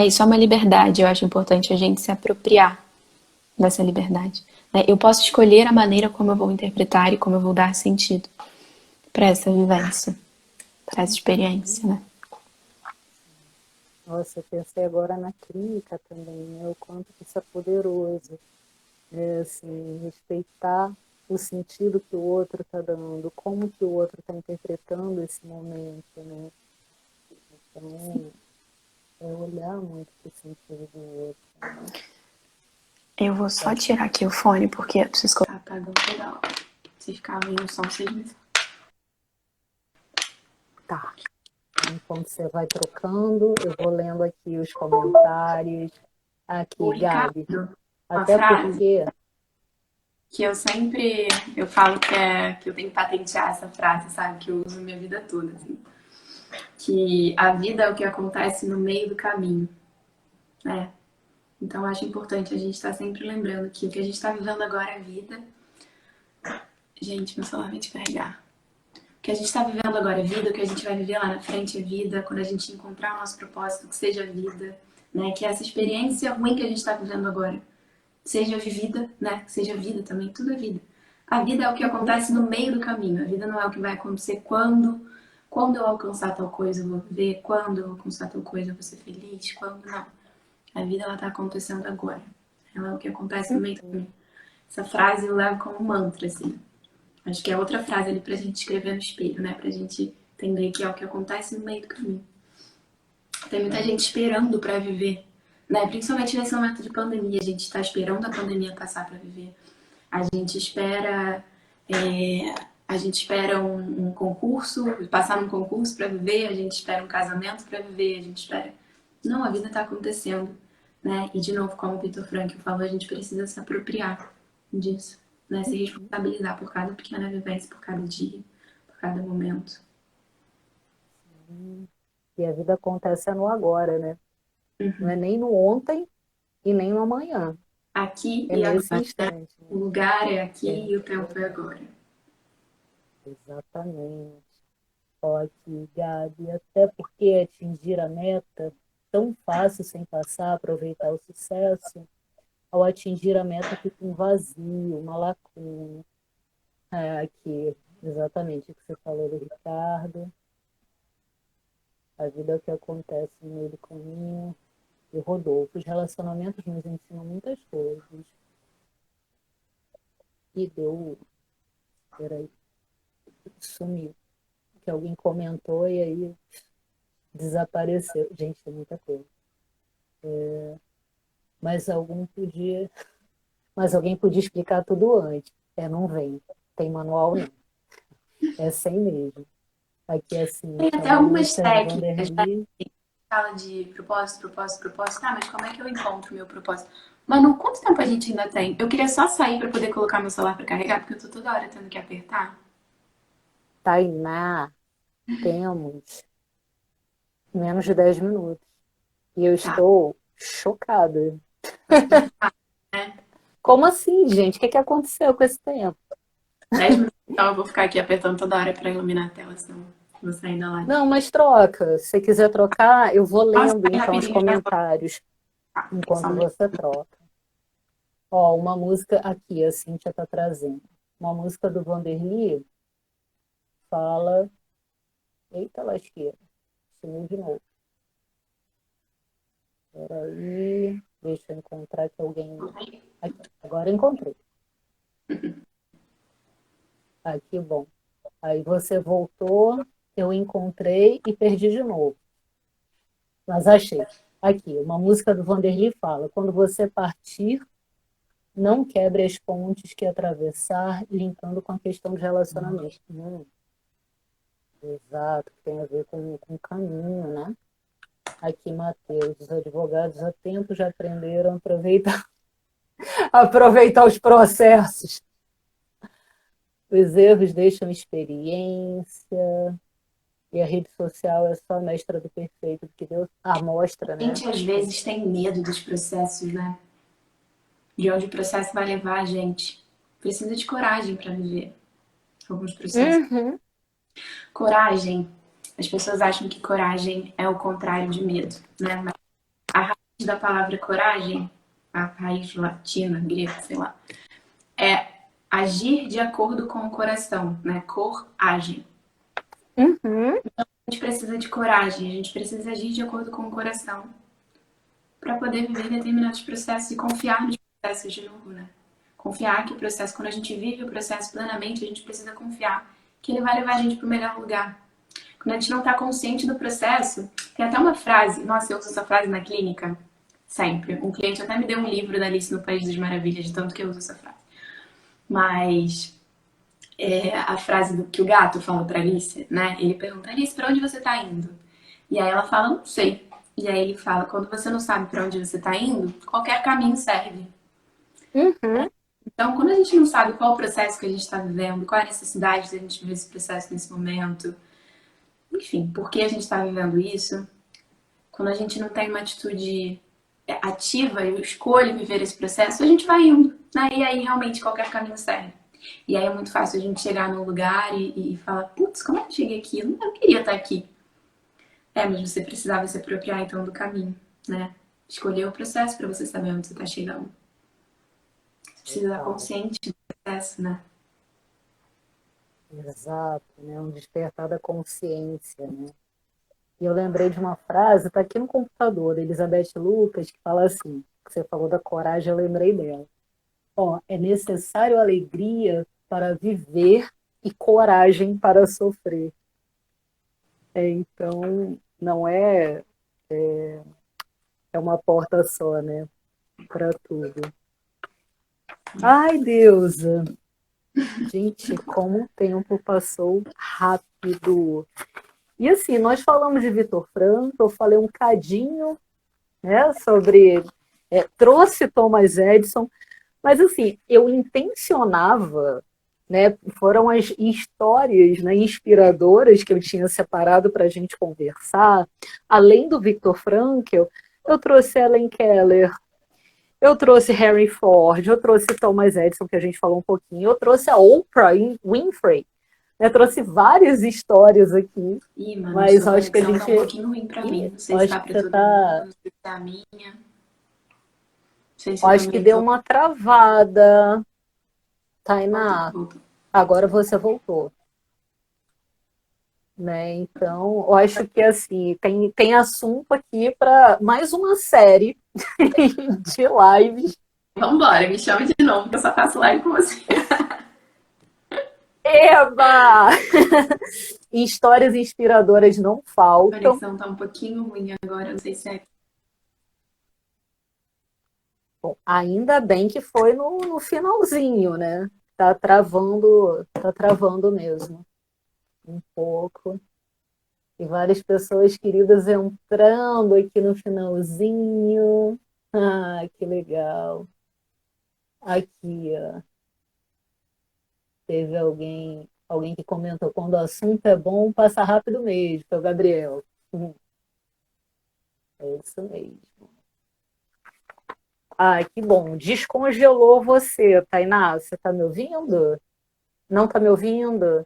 Speaker 2: Isso é uma liberdade, eu acho importante a gente se apropriar dessa liberdade. Eu posso escolher a maneira como eu vou interpretar e como eu vou dar sentido para essa vivência, para essa experiência, né?
Speaker 1: Nossa, eu pensei agora na clínica também, né, o quanto que isso é poderoso, né, assim, respeitar o sentido que o outro está dando, como que o outro está interpretando esse momento, né? Então, é olhar muito para o sentido do outro, né?
Speaker 2: Eu vou só tirar aqui o fone, porque eu preciso colocar apagando toda hora. Se ficar ouvindo o som, vocês me falam.
Speaker 1: Tá. Enquanto você vai trocando, eu vou lendo aqui os comentários.
Speaker 2: O
Speaker 1: Aqui, Gabi.
Speaker 2: Ricardo, uma
Speaker 1: Até
Speaker 2: frase
Speaker 1: porque...
Speaker 2: que eu sempre, eu falo que eu tenho que patentear essa frase, sabe? Que eu uso minha vida toda, assim. Que a vida é o que acontece no meio do caminho, né? Então, eu acho importante a gente estar sempre lembrando que o que a gente está vivendo agora é vida. Gente, meu celular vai descarregar. O que a gente está vivendo agora é vida, o que a gente vai viver lá na frente é vida. Quando a gente encontrar o nosso propósito, que seja vida, né? Que essa experiência ruim que a gente está vivendo agora seja vivida, né? Que seja vida também, tudo é vida. A vida é o que acontece no meio do caminho. A vida não é o que vai acontecer quando eu alcançar tal coisa eu vou viver, quando eu alcançar tal coisa eu vou ser feliz, quando não. A vida ela tá acontecendo agora. Ela é o que acontece no meio do caminho. Essa frase eu levo como mantra, assim. Acho que é outra frase ali pra gente escrever no espelho, né? Pra gente entender que é o que acontece no meio do caminho. Tem muita gente esperando pra viver, né? Principalmente nesse momento de pandemia, a gente tá esperando a pandemia passar pra viver. A gente espera, a gente espera um concurso, passar num concurso para viver, a gente espera um casamento para viver, a gente espera. Não, a vida está acontecendo, né? E de novo, como o Victor Frankl falou, a gente precisa se apropriar disso, né? Se responsabilizar por cada pequena vivência, por cada dia, por cada momento.
Speaker 1: E a vida acontece no agora, né? Não é nem no ontem e nem no amanhã.
Speaker 2: Aqui
Speaker 1: É
Speaker 2: e
Speaker 1: nesse
Speaker 2: agora.
Speaker 1: instante.
Speaker 2: O
Speaker 1: Né?
Speaker 2: lugar é aqui e o tempo é agora.
Speaker 1: Exatamente. Ó, aqui, Gabi, até porque atingir a meta tão fácil sem passar, aproveitar o sucesso, ao atingir a meta fica um vazio, uma lacuna. É, aqui, exatamente o que você falou do Ricardo. A vida é o que acontece no meio do caminho. E Rodolfo, os relacionamentos nos ensinam muitas coisas. E deu. Peraí, sumiu. Que alguém comentou e aí desapareceu. Gente, tem muita coisa. Mas alguém podia explicar tudo antes. Não vem. Tem manual não. É sem mesmo. Aqui assim,
Speaker 2: Tem até
Speaker 1: falando do
Speaker 2: algumas
Speaker 1: Luciano
Speaker 2: técnicas, né?
Speaker 1: Vanderly.
Speaker 2: Fala de propósito, propósito, propósito. Tá, mas como é que eu encontro o meu propósito? Manu, quanto tempo a gente ainda tem? Eu queria só sair pra poder colocar meu celular pra carregar, porque eu tô toda hora tendo que apertar.
Speaker 1: Tainá, temos menos de 10 minutos. E eu
Speaker 2: Tá,
Speaker 1: estou chocada.
Speaker 2: super rápido, né?
Speaker 1: Como assim, gente? O que aconteceu com esse tempo?
Speaker 2: 10 minutos, então eu vou ficar aqui apertando toda hora pra iluminar a tela, senão eu vou sair da live.
Speaker 1: Não, mas troca. Se você quiser trocar, eu vou
Speaker 2: Posso
Speaker 1: lendo
Speaker 2: sair
Speaker 1: então os
Speaker 2: rapidinho e já volto?
Speaker 1: comentários
Speaker 2: Tá, só
Speaker 1: enquanto
Speaker 2: um minuto.
Speaker 1: você troca. Ó, uma música aqui, a Cíntia está trazendo. Uma música do Vanderly fala. Eita, lasqueira. Sumiu de novo. Peraí. Deixa eu encontrar que alguém. Aqui, agora encontrei. Aqui, bom. Aí você voltou, eu encontrei e perdi de novo. Mas achei. Aqui, uma música do Vanderly fala: quando você partir, não quebre as pontes que atravessar, linkando com a questão de relacionamento. Exato, que tem a ver com o caminho, né? Aqui, Matheus, os advogados há tempo já aprenderam a aproveitar os processos. Os erros deixam experiência, e a rede social é só a mestra do perfeito, porque Deus mostra,
Speaker 2: A
Speaker 1: né?
Speaker 2: gente às vezes tem medo dos processos, né? De onde o processo vai levar a gente. Precisa de coragem pra viver alguns processos.
Speaker 1: Uhum.
Speaker 2: Coragem. As pessoas acham que coragem é o contrário de medo, né? Mas a raiz da palavra coragem, a raiz latina, grega, sei lá, é agir de acordo com o coração, né? Coragem.
Speaker 1: Uhum.
Speaker 2: A gente precisa de coragem, a gente precisa agir de acordo com o coração para poder viver determinados processos e confiar nos processos de novo, né? Confiar que o processo, quando a gente vive o processo plenamente, a gente precisa confiar que ele vai levar a gente para o melhor lugar. Quando a gente não está consciente do processo, tem até uma frase, nossa, eu uso essa frase na clínica sempre. Um cliente até me deu um livro da Alice no País das Maravilhas, de tanto que eu uso essa frase. Mas a frase que o gato fala pra Alice, né? Ele pergunta, Alice, pra onde você tá indo? E aí ela fala, não sei. E aí ele fala, quando você não sabe pra onde você tá indo, qualquer caminho serve.
Speaker 1: Uhum.
Speaker 2: Então, quando a gente não sabe qual o processo que a gente está vivendo, qual é a necessidade de a gente viver esse processo nesse momento, enfim, por que a gente está vivendo isso, quando a gente não tem uma atitude ativa, eu escolho viver esse processo, a gente vai indo, né? E aí realmente qualquer caminho serve. E aí é muito fácil a gente chegar num lugar e falar, putz, como é que eu cheguei aqui? Eu não queria estar aqui. Mas você precisava se apropriar então do caminho, né? Escolher o processo para você saber onde você está chegando. Você precisa estar
Speaker 1: Exato,
Speaker 2: consciente do processo, né?
Speaker 1: exato, né? Um despertar da consciência, né? E eu lembrei de uma frase, está aqui no computador, da Elizabeth Lucas, que fala assim, que você falou da coragem, eu lembrei dela. Ó, é necessário alegria para viver e coragem para sofrer. Então, não é uma porta só, né? Para tudo. Ai, Deusa! Gente, como o tempo passou rápido. E assim, nós falamos de Vitor Franco, eu falei um cadinho, né, sobre. Trouxe Thomas Edison, mas assim, eu intencionava, né, foram as histórias, né, inspiradoras que eu tinha separado para a gente conversar. Além do Viktor Frankl, eu trouxe Helen Keller, eu trouxe Henry Ford, eu trouxe Thomas Edison, que a gente falou um pouquinho, eu trouxe a Oprah Winfrey, eu trouxe várias histórias aqui,
Speaker 2: Ih, mano,
Speaker 1: mas
Speaker 2: sua
Speaker 1: acho que a
Speaker 2: conexão tá um
Speaker 1: gente.
Speaker 2: pouquinho ruim pra mim.
Speaker 1: Ih,
Speaker 2: Não sei se
Speaker 1: acho
Speaker 2: tá
Speaker 1: que
Speaker 2: pra
Speaker 1: você
Speaker 2: todo mundo,
Speaker 1: tá.
Speaker 2: não sei se tá a minha. Não sei se eu
Speaker 1: Acho que
Speaker 2: também
Speaker 1: deu
Speaker 2: tô.
Speaker 1: uma travada,
Speaker 2: Voltou,
Speaker 1: Tainá.
Speaker 2: voltou.
Speaker 1: Agora você voltou, né? Então, eu acho que assim, tem assunto aqui para mais uma série de lives.
Speaker 2: Vambora, me chama de novo, que eu só faço live com você.
Speaker 1: Eba! Histórias inspiradoras não
Speaker 2: A
Speaker 1: faltam.
Speaker 2: conexão tá um pouquinho ruim agora, não sei se é.
Speaker 1: Bom, ainda bem que foi no finalzinho, né? Tá travando mesmo um pouco. E várias pessoas queridas entrando aqui no finalzinho. Ah, que legal. Aqui, ó, teve alguém que comentou, quando o assunto é bom, passa rápido mesmo, foi o Gabriel. É isso mesmo. Ah, que bom. Descongelou você, Tainá. Você tá me ouvindo? Não tá me ouvindo?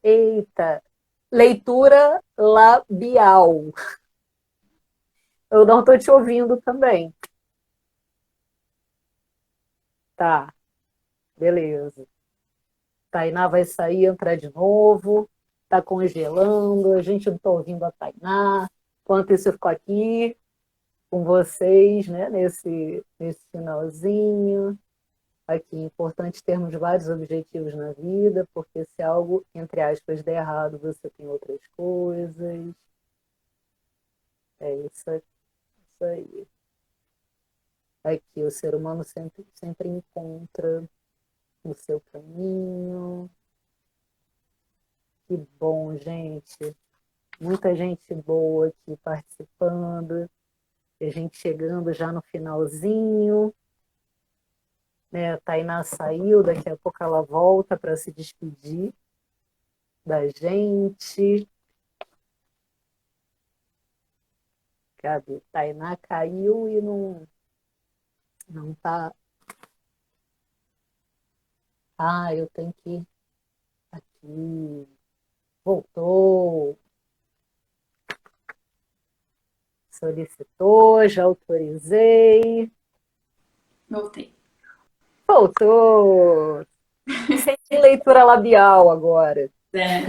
Speaker 1: Eita. Leitura labial. Eu não tô te ouvindo também. Tá, beleza. Tainá vai sair, entrar de novo. Tá congelando, a gente não tá ouvindo a Tainá. Enquanto isso, eu fico aqui com vocês, né, nesse finalzinho. Aqui, é importante termos vários objetivos na vida, porque se algo, entre aspas, der errado, você tem outras coisas. É isso aí. Aqui, o ser humano sempre encontra o seu caminho. Que bom, gente. Muita gente boa aqui participando. E a gente chegando já no finalzinho. Né? A Tainá saiu, daqui a pouco ela volta para se despedir da gente. Cadê? Tainá caiu e não tá. Ah, eu tenho que ir aqui. Voltou, solicitou, já autorizei.
Speaker 2: Voltei.
Speaker 1: Voltou. Sem leitura labial agora.
Speaker 2: É.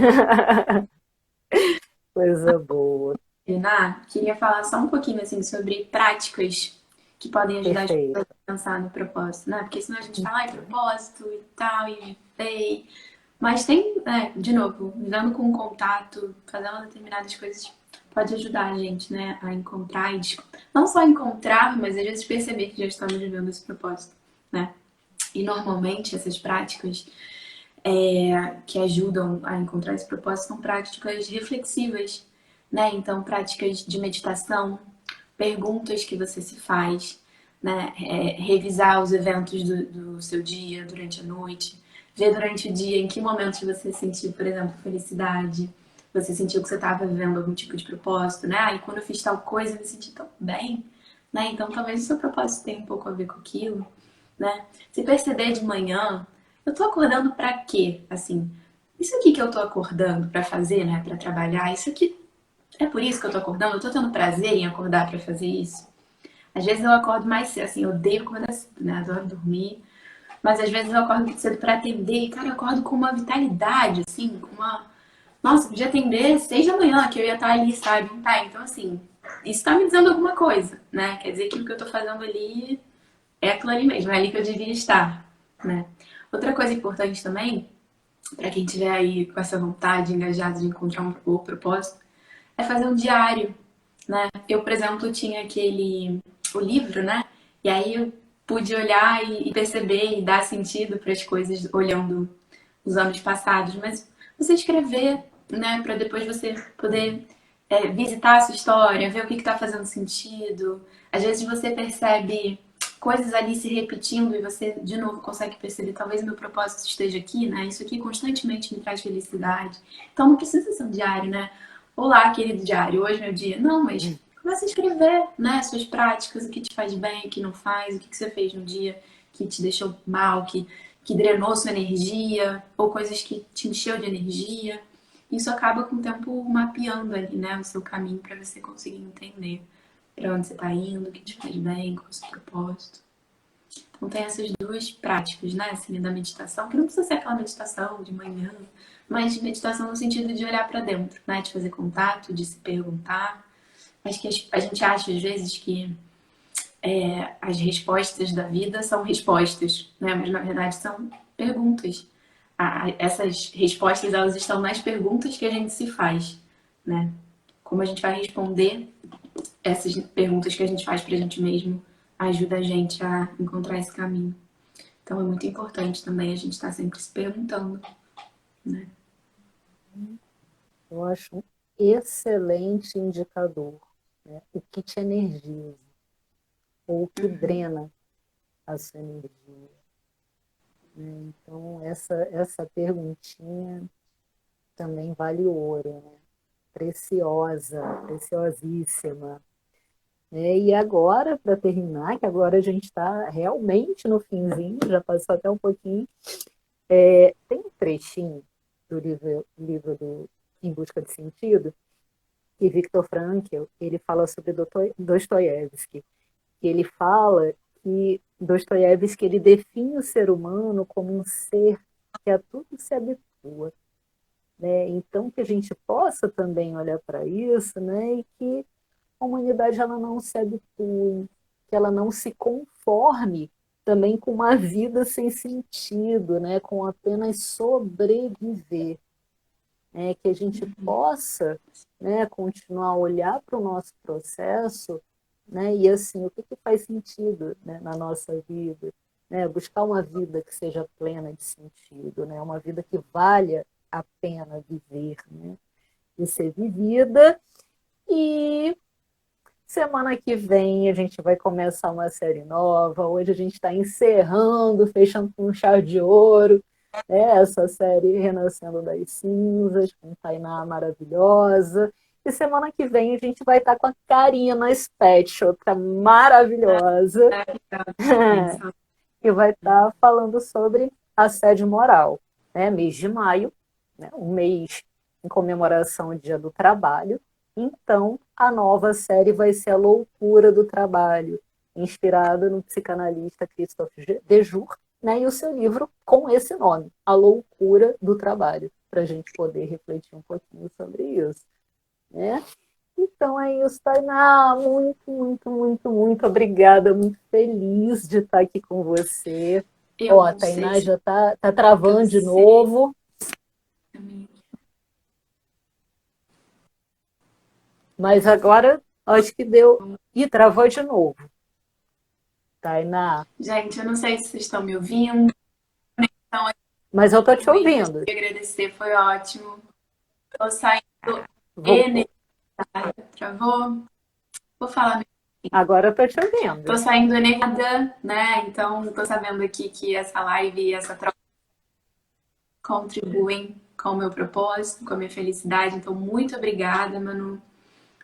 Speaker 1: Coisa boa.
Speaker 2: Renan, queria falar só um pouquinho assim sobre práticas que podem ajudar as
Speaker 1: Perfeito.
Speaker 2: pessoas a pensar no propósito, né? Porque senão a gente fala, ai, propósito e tal, e viver. Mas tem, de novo, lidando com o contato, fazendo determinadas coisas, pode ajudar a gente, né, a encontrar e não só encontrar, mas às vezes perceber que já estamos vivendo esse propósito, né? E normalmente essas práticas que ajudam a encontrar esse propósito são práticas reflexivas, né? Então, práticas de meditação, perguntas que você se faz, né? Revisar os eventos do seu dia durante a noite, ver durante o dia em que momentos você sentiu, por exemplo, felicidade, você sentiu que você estava vivendo algum tipo de propósito, né? E quando eu fiz tal coisa, eu me senti tão bem, né? Então, talvez o seu propósito tenha um pouco a ver com aquilo, né? Se perceber de manhã, eu tô acordando pra quê? Assim, isso aqui que eu tô acordando pra fazer, né, pra trabalhar, isso aqui é por isso que eu tô acordando, eu tô tendo prazer em acordar pra fazer isso. Às vezes eu acordo mais cedo, assim, eu odeio acordar cedo, né, adoro dormir, mas às vezes eu acordo muito cedo pra atender e, cara, eu acordo com uma vitalidade, assim, com uma... Nossa, podia atender 6 da manhã, que eu ia estar ali, sabe? Tá, então assim, isso tá me dizendo alguma coisa, né? Quer dizer que o que eu tô fazendo ali é aquilo ali mesmo, é ali que eu devia estar, né? Outra coisa importante também, para quem tiver aí com essa vontade, engajado de encontrar o propósito, é fazer um diário, né? Eu, por exemplo, tinha o livro, né? E aí eu pude olhar e perceber e dar sentido para as coisas olhando os anos passados, mas você escrever, né, para depois você poder visitar a sua história, ver o que está fazendo sentido. Às vezes você percebe coisas ali se repetindo e você de novo consegue perceber, talvez meu propósito esteja aqui, né? Isso aqui constantemente me traz felicidade. Então não precisa ser um diário, né? Olá, querido diário, hoje é meu dia. Não, mas começa a escrever, né? Suas práticas, o que te faz bem, o que não faz, o que você fez no dia que te deixou mal, que drenou sua energia, ou coisas que te encheu de energia. Isso acaba com o tempo mapeando ali, né, o seu caminho para você conseguir entender para onde você está indo, o que te faz bem, qual é o seu propósito. Então tem essas duas práticas, né, assim, da meditação, que não precisa ser aquela meditação de manhã, mas de meditação no sentido de olhar para dentro, né, de fazer contato, de se perguntar. Acho que a gente acha às vezes que as respostas da vida são respostas, né? Mas na verdade são perguntas. Essas respostas elas estão nas perguntas que a gente se faz, né? Como a gente vai responder essas perguntas que a gente faz pra gente mesmo ajuda a gente a encontrar esse caminho. Então é muito importante também a gente estar sempre se perguntando, né?
Speaker 1: Eu acho um excelente indicador, né? O que te energiza ou o que drena a sua energia. Né? Então, essa perguntinha também vale ouro, né? Preciosa, preciosíssima. E agora, para terminar, que agora a gente está realmente no finzinho, já passou até um pouquinho, tem um trechinho do livro do Em Busca de Sentido, que Viktor Frankl, ele fala sobre Dostoiévski, que ele fala que Dostoiévski ele define o ser humano como um ser que a tudo se habitua, né? Então que a gente possa também olhar para isso, né? E que a humanidade ela não se habitue, que ela não se conforme também com uma vida sem sentido, né? Com apenas sobreviver, né? Que a gente possa, né, continuar a olhar para o nosso processo, né, e assim, o que, que faz sentido, né, na nossa vida, né, buscar uma vida que seja plena de sentido, né, uma vida que valha a pena viver, né, e ser vivida. E semana que vem a gente vai começar uma série nova. Hoje a gente está encerrando, fechando com um chave de ouro, né? Essa série Renascendo das Cinzas, com Tainá maravilhosa. E semana que vem a gente vai estar com a Karina Special, que é maravilhosa, que vai estar falando sobre assédio moral. Né? Mês de maio, né? Um mês em comemoração ao Dia do Trabalho. Então, a nova série vai ser A Loucura do Trabalho, inspirada no psicanalista Christophe Dejour, né, e o seu livro com esse nome, A Loucura do Trabalho, para a gente poder refletir um pouquinho sobre isso. Né? Então é isso, Tainá. Muito, muito, muito, muito obrigada. Muito feliz de estar aqui com você.
Speaker 2: Eu
Speaker 1: Ó, a
Speaker 2: não sei
Speaker 1: Tainá
Speaker 2: se
Speaker 1: já tá travando
Speaker 2: eu
Speaker 1: de
Speaker 2: sei
Speaker 1: novo.
Speaker 2: também.
Speaker 1: Mas agora acho que deu. Ih, travou de novo. Tainá.
Speaker 2: Gente, eu não sei se vocês estão me ouvindo. Então,
Speaker 1: Mas eu tô
Speaker 2: é
Speaker 1: te
Speaker 2: ruim, mas
Speaker 1: ouvindo.
Speaker 2: queria agradecer, foi ótimo. Tô saindo
Speaker 1: Voltou.
Speaker 2: energizada, travou? Vou falar.
Speaker 1: Agora eu tô te
Speaker 2: Tô
Speaker 1: ouvindo.
Speaker 2: saindo energizada, né? Então, tô sabendo aqui que essa live e essa troca contribuem com o meu propósito, com a minha felicidade. Então, muito obrigada, Manu.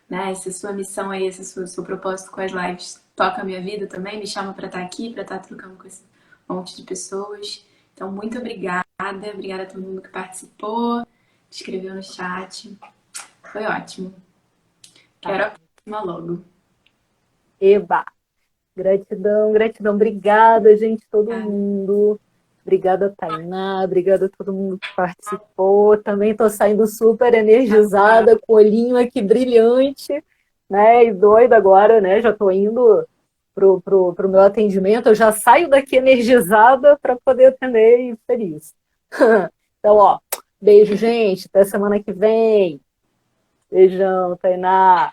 Speaker 2: Né? Essa sua missão aí, esse seu propósito com as lives toca a minha vida também, me chama para estar aqui, para estar trocando com esse monte de pessoas. Então, muito obrigada. Obrigada a todo mundo que participou, escreveu no chat. Foi ótimo. Quero a
Speaker 1: Ai,
Speaker 2: próxima logo.
Speaker 1: eba. Gratidão, gratidão. Obrigada, gente, todo
Speaker 2: Obrigada.
Speaker 1: mundo. Obrigada, Tainá. Obrigada a todo mundo que participou. Também estou saindo super energizada, com o olhinho aqui brilhante, né? E doida agora, né? Já estou indo pro meu atendimento. Eu já saio daqui energizada para poder atender e feliz. Então, ó, beijo, gente. Até semana que vem. Beijão, Tainá.